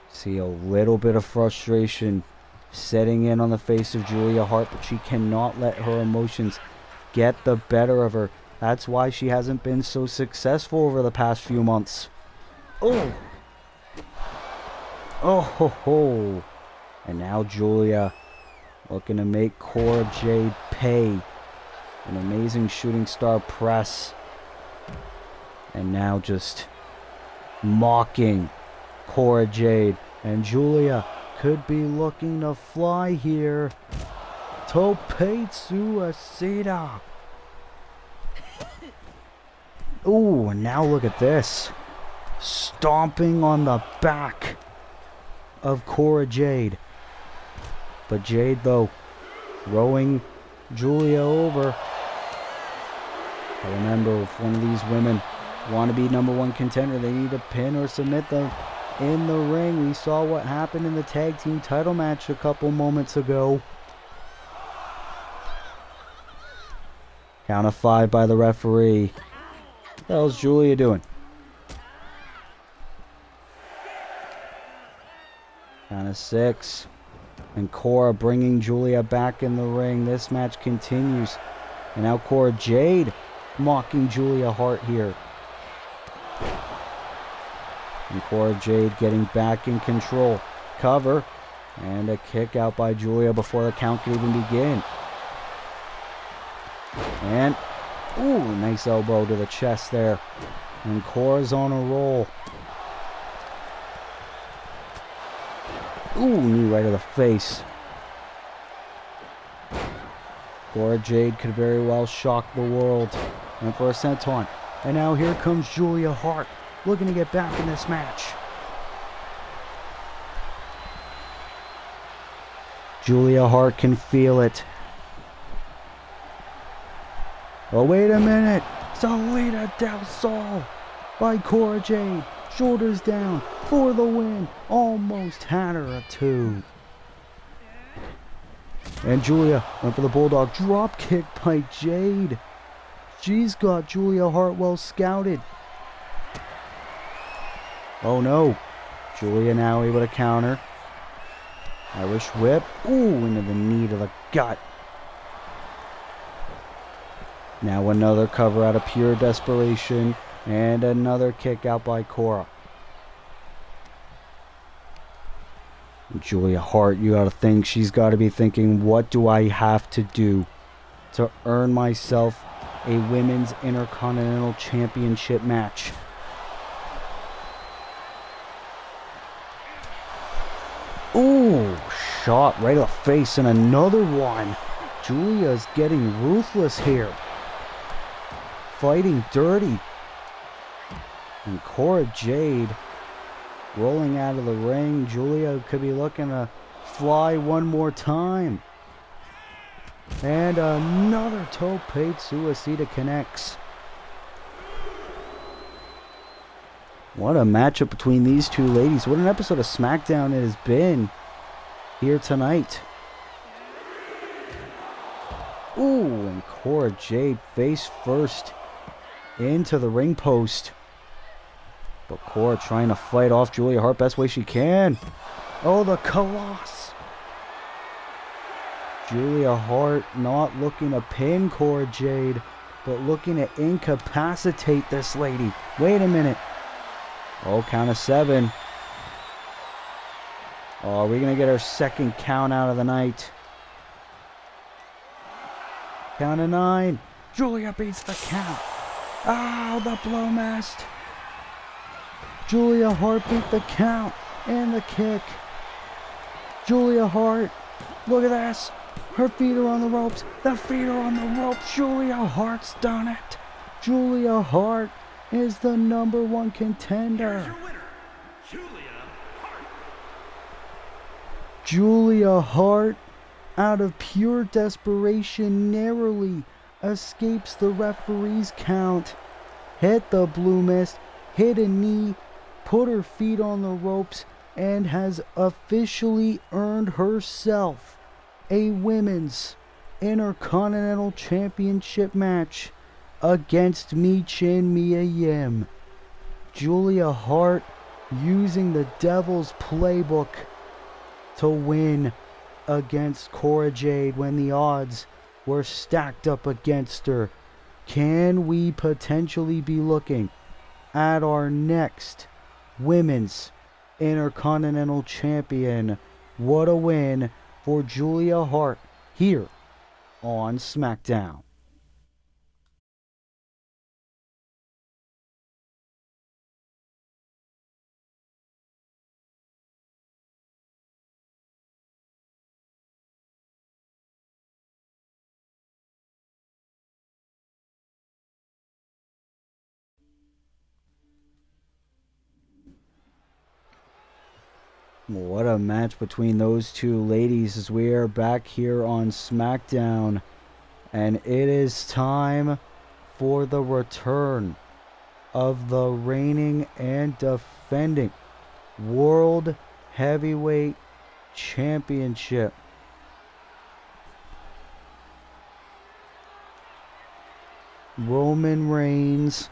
See a little bit of frustration setting in on the face of Julia Hart, but she cannot let her emotions get the better of her. That's why she hasn't been so successful over the past few months. Oh! Oh ho ho! And now Julia looking to make Cora Jade pay. An amazing shooting star press. And now just mocking Cora Jade. And Julia could be looking to fly here. Tope Suicida. Ooh, and now look at this. Stomping on the back of Cora Jade. But Jade, though, throwing Julia over. Remember, if one of these women want to be #1 contender, they need to pin or submit them in the ring. We saw what happened in the tag team title match a couple moments ago. Count of 5 by the referee. What the hell's Julia doing? Count of 6. And Cora bringing Julia back in the ring. This match continues. And now Cora Jade mocking Julia Hart here. And Cora Jade getting back in control. Cover. And a kick out by Julia before the count could even begin. And, ooh, nice elbow to the chest there. And Cora's on a roll. Ooh, knee right to the face. Cora Jade could very well shock the world. And for a senton. And now here comes Julia Hart, looking to get back in this match. Julia Hart can feel it. Oh, wait a minute. Salida Del Sol by Cora Jade. Shoulders down for the win. Almost had her a 2. And Julia went for the Bulldog. Drop kick by Jade. She's got Julia Hart well scouted. Oh no. Julia now able to counter. Irish whip. Ooh, into the knee to the gut. Now another cover out of pure desperation. And another kick out by Cora. Julia Hart, you gotta think, she's gotta be thinking, what do I have to do to earn myself a Women's Intercontinental Championship match? Ooh, shot right to the face and another one. Julia's getting ruthless here. Fighting dirty. And Cora Jade rolling out of the ring. Julia could be looking to fly one more time. And another tope suicida connects. What a matchup between these two ladies. What an episode of Smackdown it has been here tonight. Ooh, and Cora Jade face first into the ring post. But Cora trying to fight off Julia Hart best way she can. Oh, the Colossus. Julia Hart not looking to pin Cora Jade, but looking to incapacitate this lady. Wait a minute. Oh, count of 7. Oh, are we going to get our second count out of the night? Count of 9. Julia beats the count. Oh, the blow mast. Julia Hart beat the count and the kick. Julia Hart, look at this. Her feet are on the ropes. The feet are on the ropes. Julia Hart's done it. Julia Hart is the #1 contender. Here's your winner, Julia Hart. Julia Hart, out of pure desperation, narrowly escapes the referee's count. Hit the blue mist, hit a knee, put her feet on the ropes, and has officially earned herself a Women's Intercontinental Championship match against MrWillym. Julia Hart using the Devil's Playbook to win against Cora Jade when the odds were stacked up against her. Can we potentially be looking at our next Women's Intercontinental Champion? What a win for Julia Hart here on Smackdown. What a match between those two ladies as we are back here on SmackDown. And it is time for the return of the reigning and defending World Heavyweight Championship. Roman Reigns,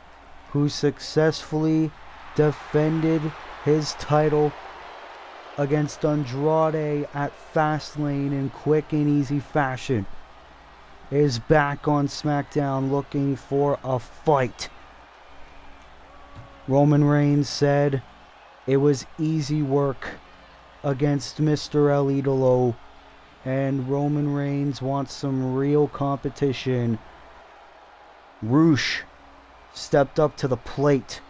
who successfully defended his title against Andrade at Fastlane in quick and easy fashion, is back on Smackdown looking for a fight. Roman Reigns said it was easy work against Mr. El Idolo, and Roman Reigns wants some real competition. Roosh stepped up to the plate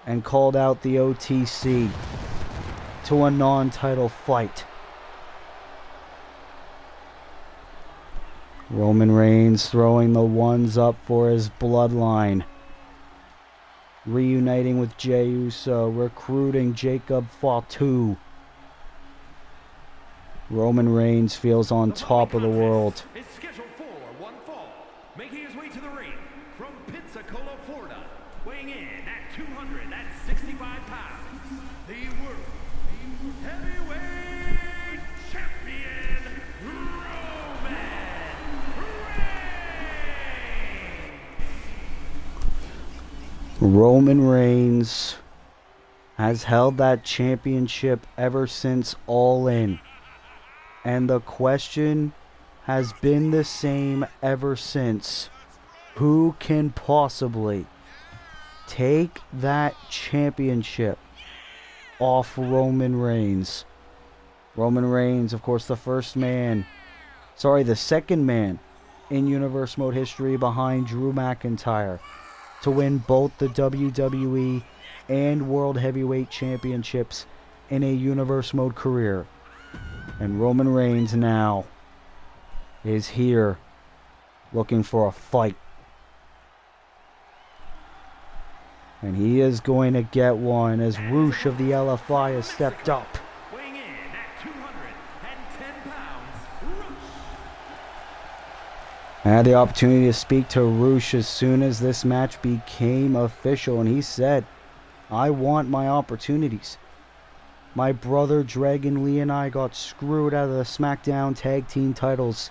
and called out the OTC to a non-title fight. Roman Reigns throwing the ones up for his bloodline, reuniting with Jey Uso, recruiting Jacob Fatu. Roman Reigns feels on top of the world. Is scheduled for one fall, making his way to the ring from Pensacola, Florida, weighing in at 265 pounds, the World Heavyweight Champion, Roman Reigns. Roman Reigns has held that championship ever since All In. And the question has been the same ever since. Who can possibly take that championship off Roman Reigns? Roman Reigns, of course, the second man in Universe Mode history behind Drew McIntyre to win both the WWE and World Heavyweight Championships in a Universe Mode career. And Roman Reigns now is here looking for a fight. And he is going to get one as Roosh of the LFI has stepped up. Weighing in at 210 pounds, Roosh. I had the opportunity to speak to Roosh as soon as this match became official, and he said, I want my opportunities. My brother Dragon Lee and I got screwed out of the Smackdown Tag Team titles.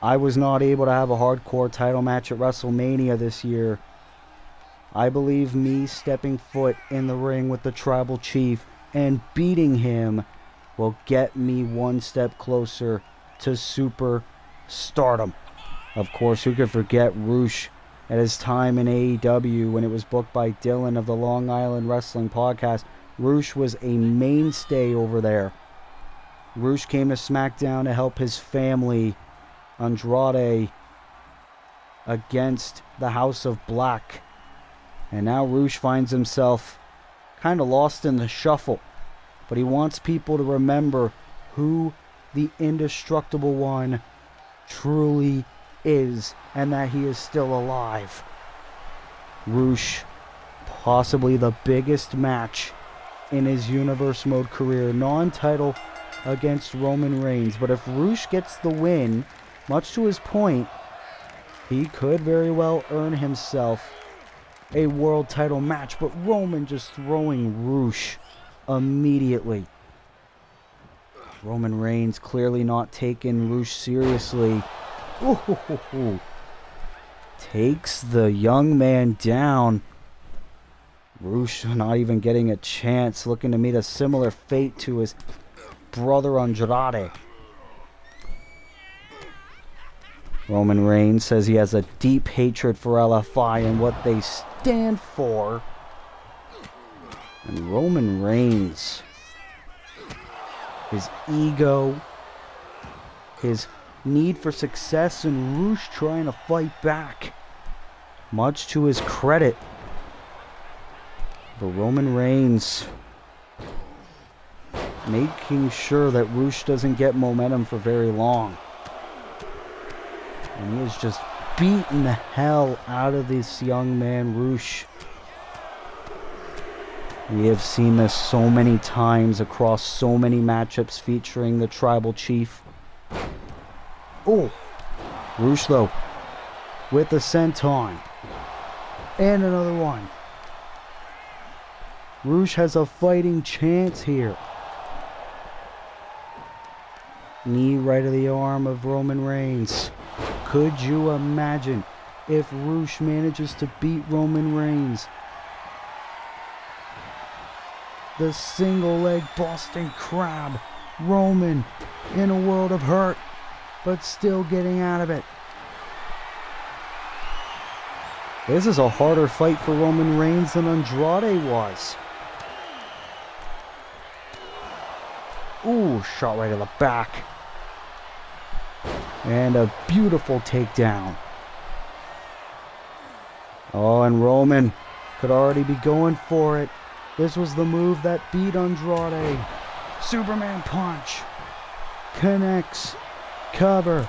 I was not able to have a hardcore title match at WrestleMania this year. I believe me stepping foot in the ring with the Tribal Chief and beating him will get me one step closer to super stardom. Of course, who could forget Roosh at his time in AEW when it was booked by Dylan of the Long Island Wrestling Podcast. Roosh was a mainstay over there. Roosh came to SmackDown to help his family, Andrade, against the House of Black. And now Roosh finds himself kind of lost in the shuffle. But he wants people to remember who the Indestructible One truly is, and that he is still alive. Roosh, possibly the biggest match in his Universe Mode career, non-title against Roman Reigns. But if Roosh gets the win, much to his point, he could very well earn himself a world title match. But Roman just throwing Roosh immediately. Roman Reigns clearly not taking Roosh seriously. Ooh. Takes the young man down. Roosh not even getting a chance, looking to meet a similar fate to his brother Andrade. Roman Reigns says he has a deep hatred for LFI and what they stand for. And Roman Reigns, his ego, his need for success, and Roosh trying to fight back. Much to his credit. But Roman Reigns making sure that Roosh doesn't get momentum for very long. And he is just beating the hell out of this young man, Roosh. We have seen this so many times across so many matchups featuring the Tribal Chief. Oh, Roosh though with the senton. And another one. Roosh has a fighting chance here. Knee right to the arm of Roman Reigns. Could you imagine if Roosh manages to beat Roman Reigns? The single leg Boston Crab. Roman in a world of hurt, but still getting out of it. This is a harder fight for Roman Reigns than Andrade was. Ooh, shot right to the back. And a beautiful takedown. Oh, and Roman could already be going for it. This was the move that beat Andrade. Superman punch. Connects. Cover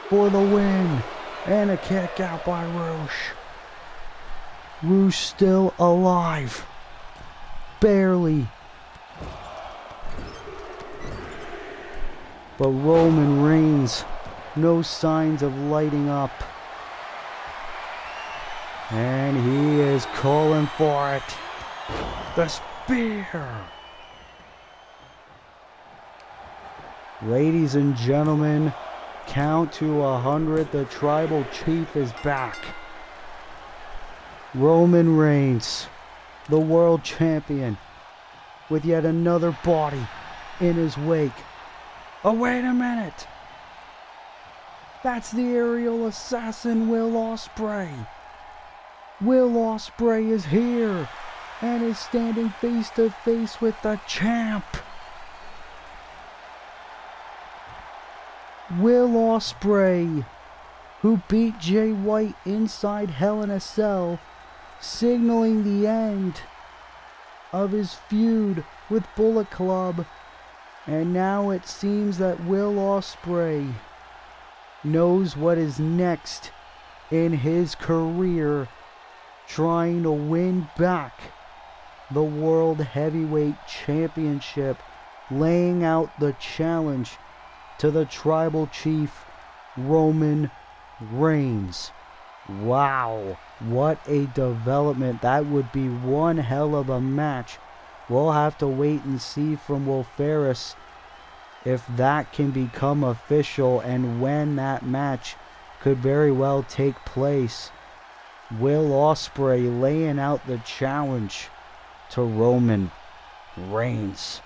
for the win. And a kick out by Roosh. Roosh still alive. Barely. But Roman Reigns, no signs of lighting up. And he is calling for it. The spear. Ladies and gentlemen, count to 100. The tribal chief is back. Roman Reigns, the world champion, with yet another body in his wake. Oh, wait a minute. That's the aerial assassin, Will Ospreay. Will Ospreay is here and is standing face to face with the champ. Will Ospreay, who beat Jay White inside Hell in a Cell, signaling the end of his feud with Bullet Club. And now it seems that Will Ospreay knows what is next in his career, trying to win back the World Heavyweight Championship, laying out the challenge to the tribal chief, Roman Reigns. Wow, what a development. That would be one hell of a match. We'll have to wait and see from Will Ferris if that can become official and when that match could very well take place. Will Ospreay laying out the challenge to Roman Reigns.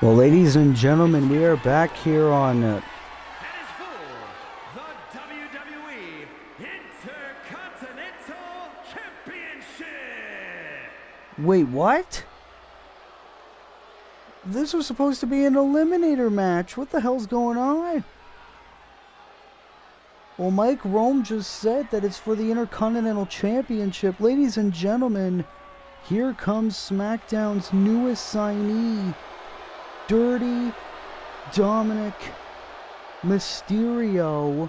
Well, ladies and gentlemen, we are back here on That is for the WWE Intercontinental Championship. Wait, what? This was supposed to be an eliminator match. What the hell's going on? Well, Mike Rome just said that it's for the Intercontinental Championship. Ladies and gentlemen, here comes SmackDown's newest signee, Dirty Dominic Mysterio,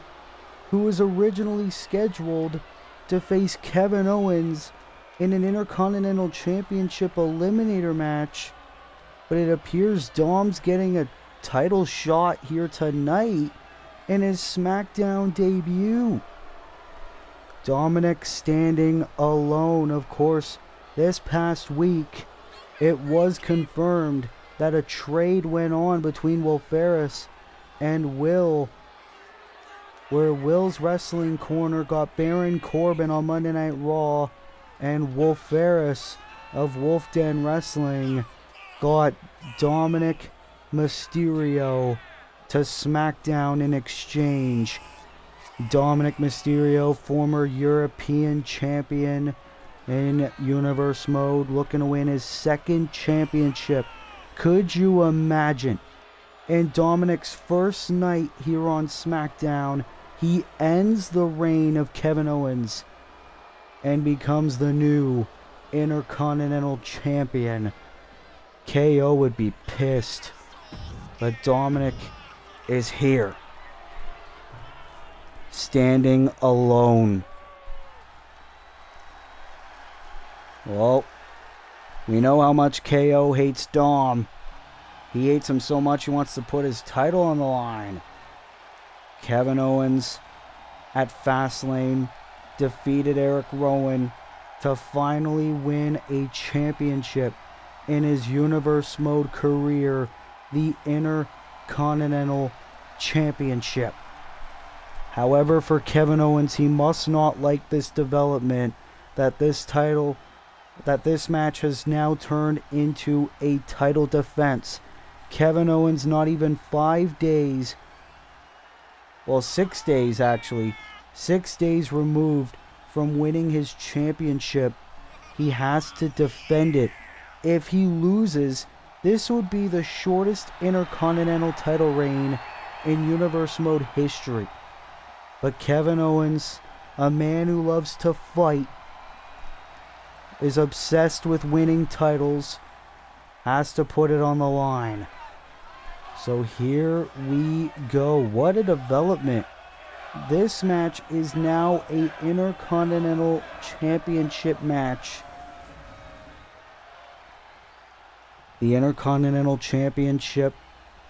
who was originally scheduled to face Kevin Owens in an Intercontinental Championship eliminator match. But it appears Dom's getting a title shot here tonight in his SmackDown debut. Dominic standing alone. Of course, this past week, it was confirmed that a trade went on between Will Ferris and Will, where Will's Wrestling Corner got Baron Corbin on Monday Night Raw, and Will Ferris of Wolf Den Wrestling got Dominic Mysterio to SmackDown in exchange. Dominic Mysterio, former European champion in Universe Mode, looking to win his second championship. Could you imagine? In Dominic's first night here on SmackDown, he ends the reign of Kevin Owens and becomes the new Intercontinental Champion. KO would be pissed, but Dominic is here, standing alone. Well, we know how much KO hates Dom. He hates him so much he wants to put his title on the line. Kevin Owens at Fastlane defeated Eric Rowan to finally win a championship in his Universe Mode career, the Intercontinental Championship. However, for Kevin Owens, he must not like this development that this match has now turned into a title defense. Kevin Owens, not even 5 days, well, 6 days actually, 6 days removed from winning his championship. He has to defend it. If he loses, this would be the shortest Intercontinental title reign in Universe Mode history. But Kevin Owens, a man who loves to fight, is obsessed with winning titles, has to put it on the line. So here we go. What a development. This match is now a Intercontinental Championship match. The Intercontinental Championship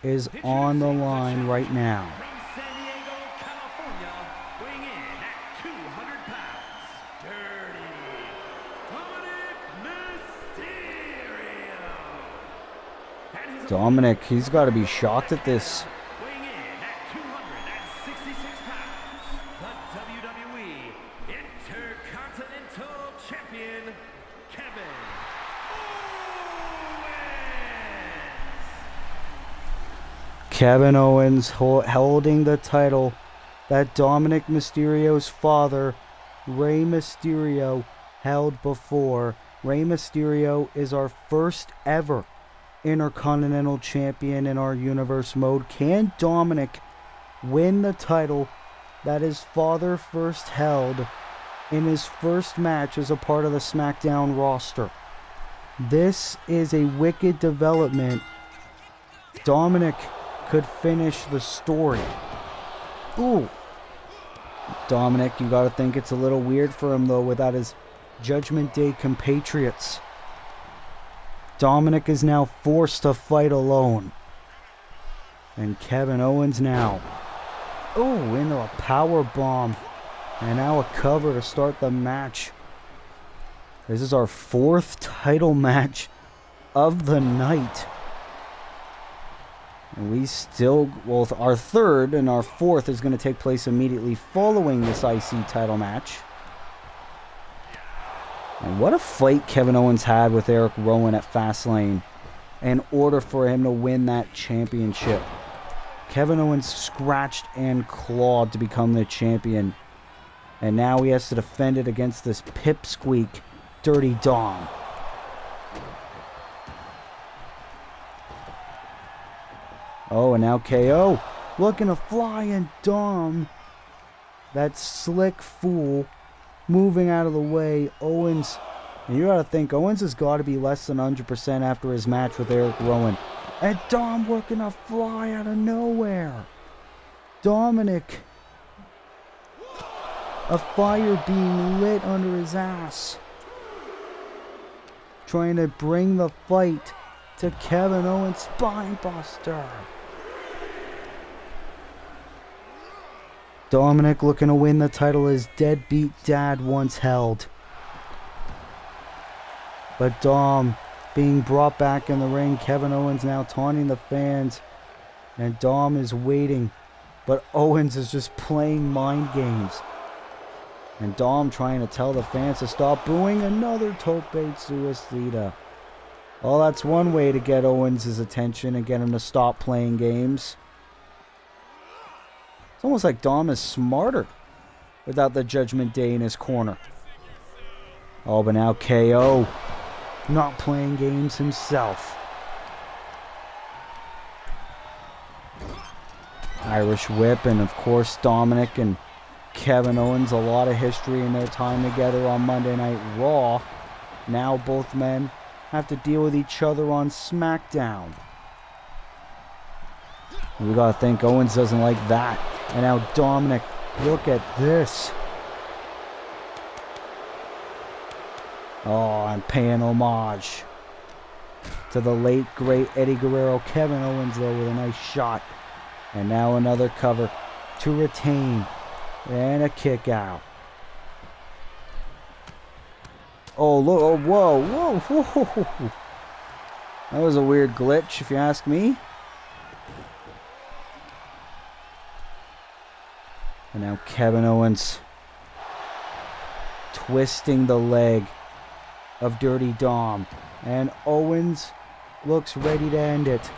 is on the line right now. From San Diego, California, weighing in at 200 pounds, Dirty Dominic Mysterio. And his Dominic, he's got to be shocked at this. weighing in at 266 pounds, the WWE Intercontinental Champion, Kevin Owens. Kevin Owens holding the title that Dominic Mysterio's father, Rey Mysterio, held before. Rey Mysterio is our first ever Intercontinental Champion in our Universe Mode. Can Dominic win the title that his father first held in his first match as a part of the SmackDown roster? This is a wicked development. Dominic could finish the story. Ooh. Dominic, you gotta think it's a little weird for him though without his Judgment Day compatriots. Dominic is now forced to fight alone. And Kevin Owens now. Oh, into a power bomb. And now a cover to start the match. This is our fourth title match of the night. And we still, well, our third and our fourth is going to take place immediately following this IC title match. And what a fight Kevin Owens had with Eric Rowan at Fastlane. in order for him to win that championship. Kevin Owens scratched and clawed to become the champion. And now he has to defend it against this pipsqueak, Dirty Dom. Oh, and now KO. Looking to fly, and Dom, that slick fool, moving out of the way. Owens, and you gotta think, Owens has got to be less than 100% after his match with Eric Rowan. And Dom working a fly out of nowhere. Dominic, a fire being lit under his ass, trying to bring the fight to Kevin Owens' spinebuster. Dominic looking to win the title his deadbeat dad once held. But Dom being brought back in the ring. Kevin Owens now taunting the fans. And Dom is waiting. But Owens is just playing mind games. And Dom trying to tell the fans to stop booing. Another tope suicida. Well, that's one way to get Owens' attention and get him to stop playing games. It's almost like Dom is smarter without the Judgment Day in his corner. Oh, but now KO, not playing games himself. Irish Whip, and of course Dominic and Kevin Owens, a lot of history in their time together on Monday Night Raw. Now both men have to deal with each other on Smackdown. And we gotta think Owens doesn't like that. And now Dominic, look at this. Oh, I'm paying homage to the late, great Eddie Guerrero. Kevin Owens, though, with a nice shot. And now another cover to retain. And a kick out. Oh, look. Oh, whoa, whoa, whoa. That was a weird glitch, if you ask me. And now Kevin Owens twisting the leg of Dirty Dom. And Owens looks ready to end it.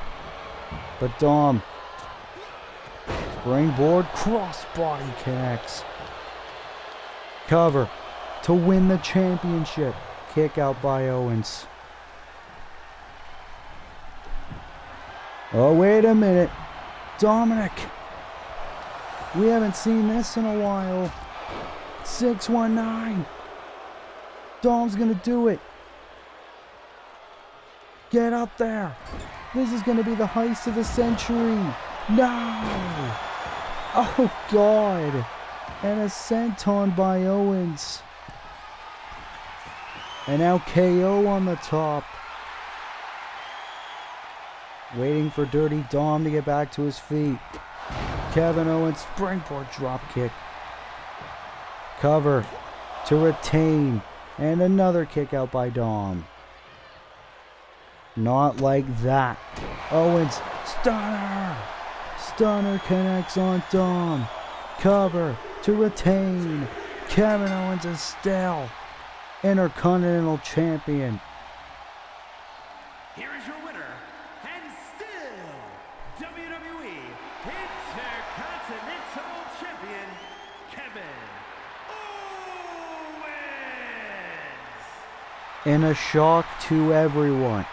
But Dom, springboard crossbody connects. Cover to win the championship. Kick out by Owens. Oh, wait a minute. Dominic. We haven't seen this in a while. 619. Dom's gonna do it. Get up there. This is gonna be the heist of the century. No. Oh, God. And a senton by Owens. And now KO on the top. Waiting for Dirty Dom to get back to his feet. Kevin Owens springboard drop kick. Cover to retain. And another kick out by Dom. Not like that. Owens, stunner. Stunner connects on Dom. Cover to retain. Kevin Owens is still Intercontinental Champion. Here is your winner, and still WWE Intercontinental Champion, Kevin Owens. In a shock to everyone,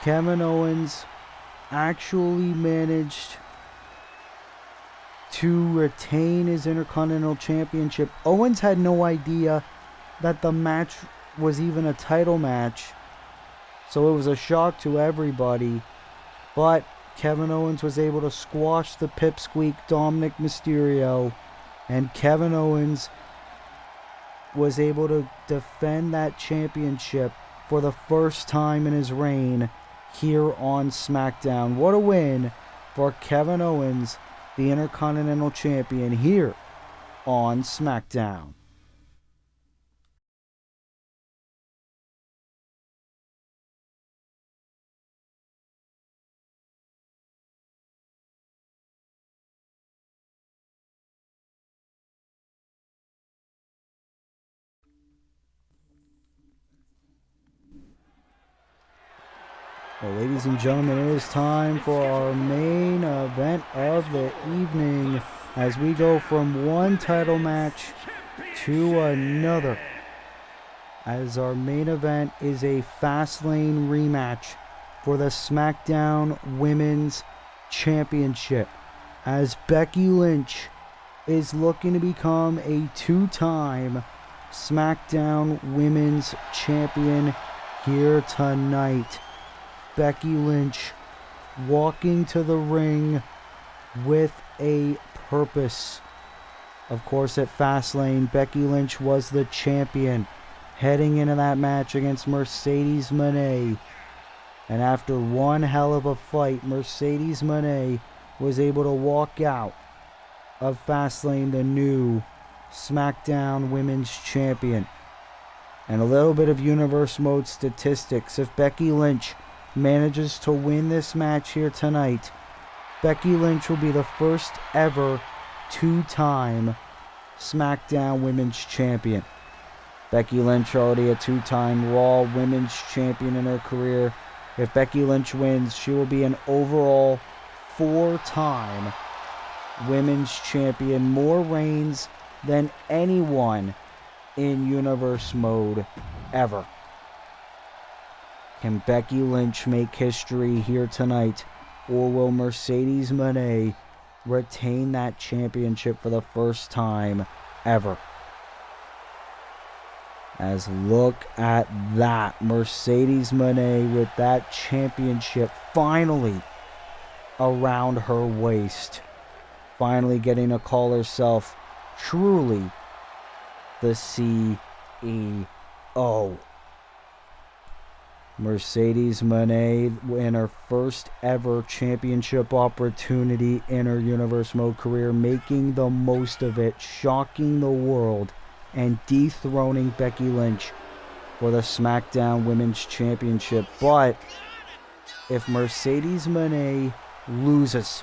Kevin Owens actually managed to retain his Intercontinental Championship. Owens had no idea that the match was even a title match, so it was a shock to everybody. But Kevin Owens was able to squash the pipsqueak Dominic Mysterio, and Kevin Owens was able to defend that championship for the first time in his reign here on SmackDown. What a win for Kevin Owens, the Intercontinental Champion, here on SmackDown. Well, ladies and gentlemen, it is time for our main event of the evening as we go from one title match to another. As our main event is a Fastlane rematch for the Smackdown Women's Championship, as Becky Lynch is looking to become a two-time Smackdown Women's Champion here tonight. Becky Lynch walking to the ring with a purpose. Of course, at Fastlane, Becky Lynch was the champion heading into that match against Mercedes Moné. And after one hell of a fight, Mercedes Moné was able to walk out of Fastlane the new SmackDown Women's Champion. And a little bit of Universe Mode statistics. If Becky Lynch manages to win this match here tonight, Becky Lynch will be the first ever two-time SmackDown Women's Champion. Becky Lynch already a two-time Raw Women's Champion in her career. If Becky Lynch wins, she will be an overall four-time Women's Champion. More reigns than anyone in Universe Mode ever. Can Becky Lynch make history here tonight, or will Mercedes Moné retain that championship for the first time ever? As look at that, Mercedes Moné with that championship finally around her waist. Finally getting to call herself truly the CEO. Mercedes Moné in her first ever championship opportunity in her Universe Mode career, making the most of it, shocking the world, and dethroning Becky Lynch for the SmackDown Women's Championship. But if Mercedes Moné loses,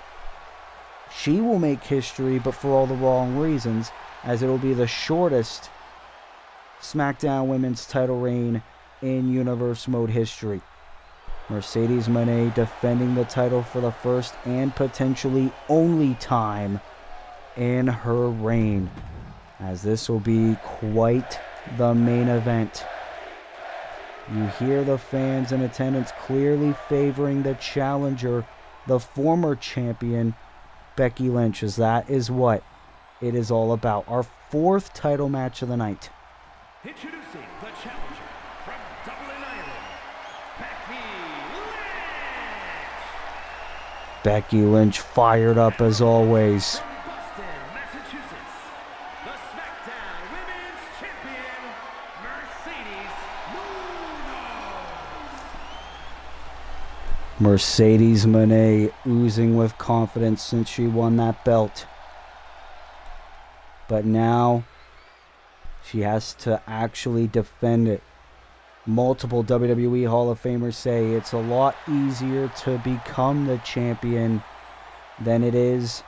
she will make history, but for all the wrong reasons, as it will be the shortest SmackDown Women's title reign in Universe Mode history. Mercedes Moné defending the title for the first and potentially only time in her reign, as this will be quite the main event. You hear the fans in attendance clearly favoring the challenger, the former champion, Becky Lynch, as that is what it is all about. Our fourth title match of the night. Introducing the challenger from Dublin, Ireland, Becky Lynch. Becky Lynch fired up as always. From Boston, Massachusetts, the SmackDown Women's Champion, Mercedes Moné. Mercedes Moné oozing with confidence since she won that belt. But now she has to actually defend it. Multiple WWE Hall of Famers say it's a lot easier to become the champion than it is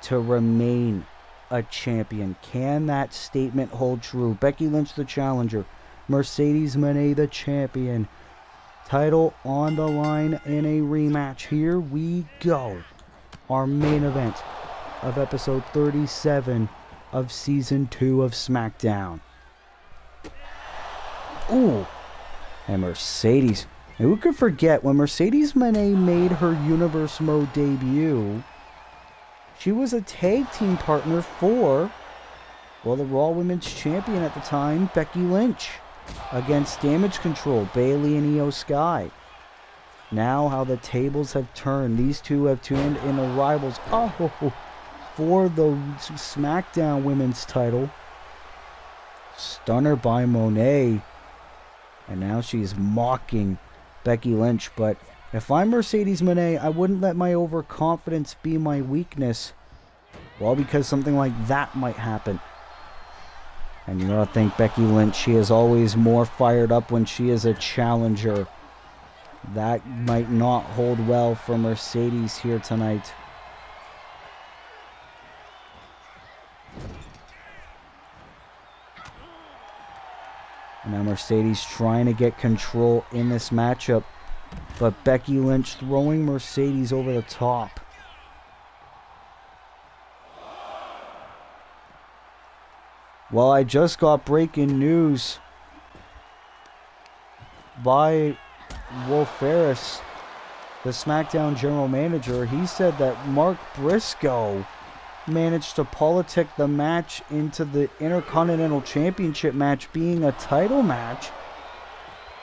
to remain a champion. Can that statement hold true? Becky Lynch the challenger, Mercedes Moné the champion. Title on the line in a rematch. Here we go. Our main event of episode 37 of season 2 of SmackDown. Ooh. And Mercedes. And who could forget when Mercedes Moné made her Universe Mode debut, she was a tag team partner for, well, the Raw Women's Champion at the time, Becky Lynch, against Damage Control, Bayley and Io Sky. Now how the tables have turned. These two have turned into rivals. Oh, for the SmackDown Women's title. Stunner by Moné. And now she's mocking Becky Lynch. But if I'm Mercedes Moné, I wouldn't let my overconfidence be my weakness. Well, because something like that might happen. And you gotta think Becky Lynch, she is always more fired up when she is a challenger. That might not hold well for Mercedes here tonight. And now Mercedes trying to get control in this matchup. But Becky Lynch throwing Mercedes over the top. Well, I just got breaking news by Wolf Ferris, the SmackDown general manager. He said that Mark Briscoe managed to politic the match into the Intercontinental Championship match being a title match.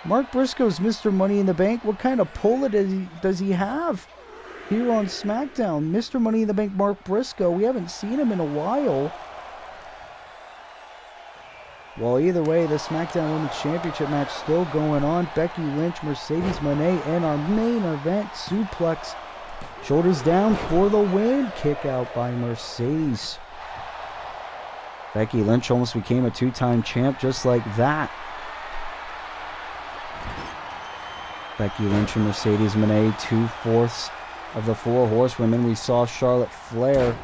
Mark Briscoe's Mr. Money in the Bank. What kind of pull does he have here on SmackDown? Mr. Money in the Bank Mark Briscoe. We haven't seen him in a while. Well, either way, the SmackDown Women's Championship match still going on. Becky Lynch, Mercedes Moné, and our main event suplex. Shoulders down for the win. Kick out by Mercedes. Becky Lynch almost became a two-time champ just like that. Becky Lynch and Mercedes Moné, 2/4 of the four horsewomen. We saw Charlotte Flair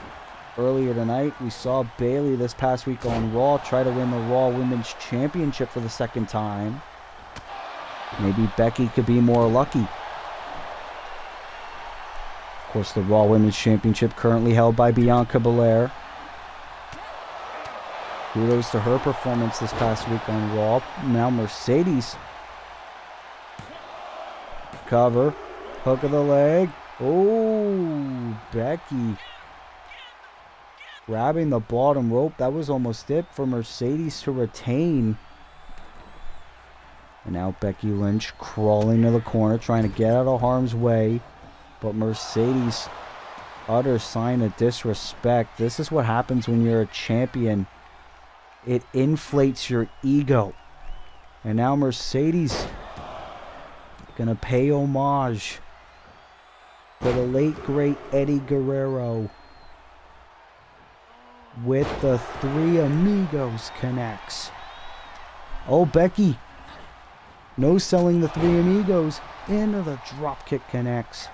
earlier tonight. We saw Bayley this past week on Raw try to win the Raw Women's Championship for the second time. Maybe Becky could be more lucky. Of course, the Raw Women's Championship currently held by Bianca Belair. Kudos to her performance this past week on Raw. Now Mercedes. Cover. Hook of the leg. Oh, Becky grabbing the bottom rope. That was almost it for Mercedes to retain. And now Becky Lynch crawling to the corner, trying to get out of harm's way. But Mercedes, utter sign of disrespect. This is what happens when you're a champion. It inflates your ego. And now Mercedes gonna pay homage to the late great Eddie Guerrero with the Three Amigos connects. Oh, Becky, no selling the Three Amigos into the dropkick connects.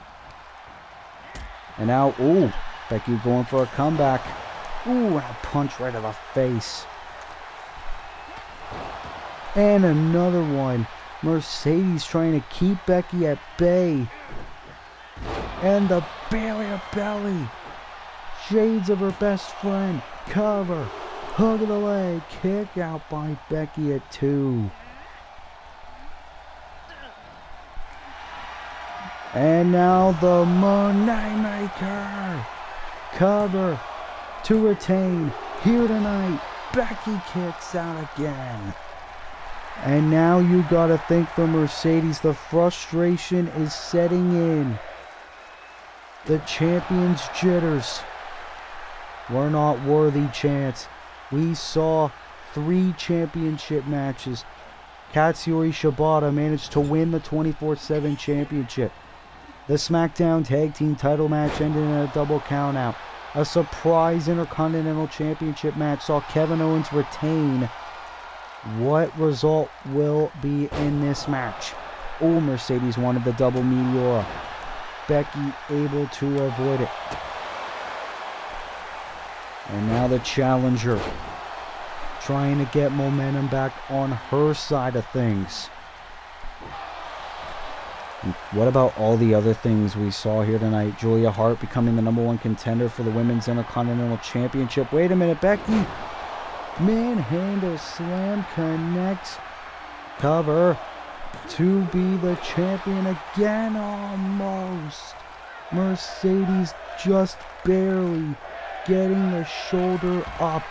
And now, ooh, Becky going for a comeback. Ooh, and a punch right to the face. And another one. Mercedes trying to keep Becky at bay. And the belly to belly. Shades of her best friend. Cover. Hook of the leg. Kick out by Becky at 2. And now the Moneymaker. Cover to retain. Here tonight. Becky kicks out again. And now you gotta think for Mercedes, the frustration is setting in. The champion's jitters. We're not worthy, chance. We saw 3 championship matches. Katsuyori Shibata managed to win the 24/7 championship. The SmackDown Tag Team title match ended in a double countout. A surprise Intercontinental Championship match saw Kevin Owens retain. What result will be in this match? Oh, Mercedes wanted the double Meteora. Becky able to avoid it. And now the challenger trying to get momentum back on her side of things. And what about all the other things we saw here tonight? Julia Hart becoming the #1 contender for the Women's Intercontinental Championship. Wait a minute, Becky. Manhandle slam connects. Cover to be the champion again almost. Mercedes just barely getting the shoulder up.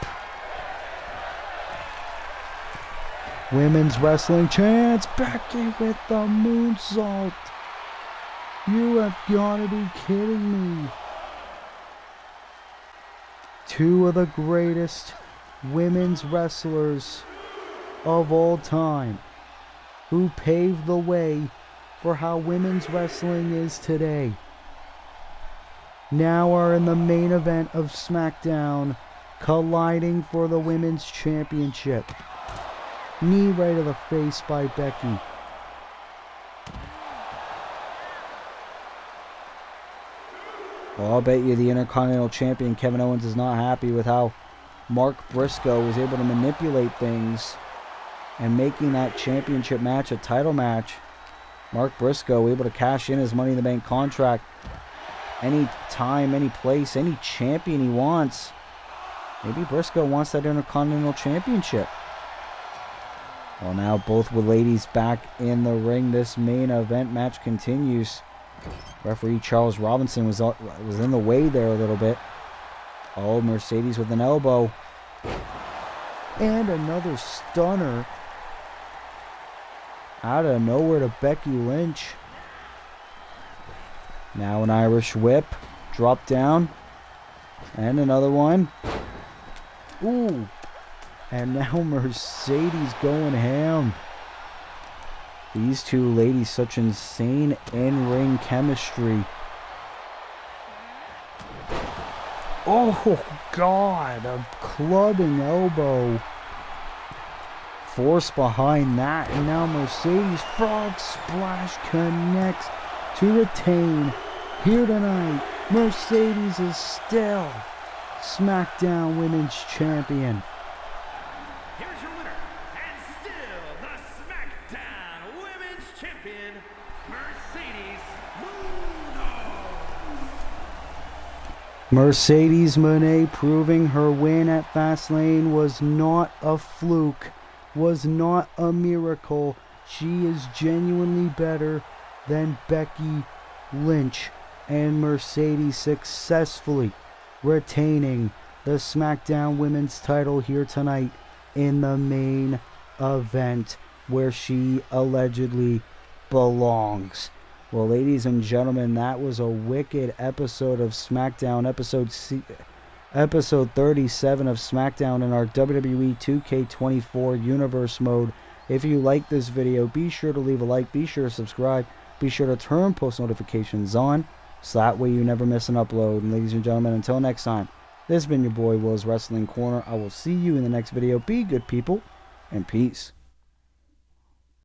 Women's wrestling chance. Becky with the moonsault. You have got to be kidding me. 2 of the greatest women's wrestlers of all time, who paved the way for how women's wrestling is today, now are in the main event of SmackDown, colliding for the Women's Championship. Knee right to the face by Becky. Well, I'll bet you the Intercontinental Champion Kevin Owens is not happy with how Mark Briscoe was able to manipulate things and making that championship match a title match. Mark Briscoe able to cash in his Money in the Bank contract any time, any place, any champion he wants. Maybe Briscoe wants that Intercontinental Championship. Well, now both with ladies back in the ring. This main event match continues. Referee Charles Robinson was in the way there a little bit. Oh, Mercedes with an elbow. And another stunner out of nowhere to Becky Lynch. Now an Irish whip. Drop down. And another one. Ooh. And now Mercedes going ham. These two ladies, such insane in-ring chemistry. Oh, God. A clubbing elbow. Force behind that. And now Mercedes frog splash connects to retain. Here tonight, Mercedes is still SmackDown Women's Champion. Here's your winner, and still the SmackDown Women's Champion, Mercedes Mooney. Mercedes Moné proving her win at Fastlane was not a fluke, was not a miracle. She is genuinely better than Becky Lynch, and Mercedes successfully retaining the SmackDown Women's title here tonight in the main event where she allegedly belongs. Well, ladies and gentlemen, that was a wicked episode of SmackDown, episode 37 of SmackDown in our WWE 2K24 Universe mode. If you like this video, be sure to leave a like, be sure to subscribe, be sure to turn post notifications on, so that way you never miss an upload. And ladies and gentlemen, until next time, this has been your boy Will's Wrestling Corner. I will see you in the next video. Be good people, and peace.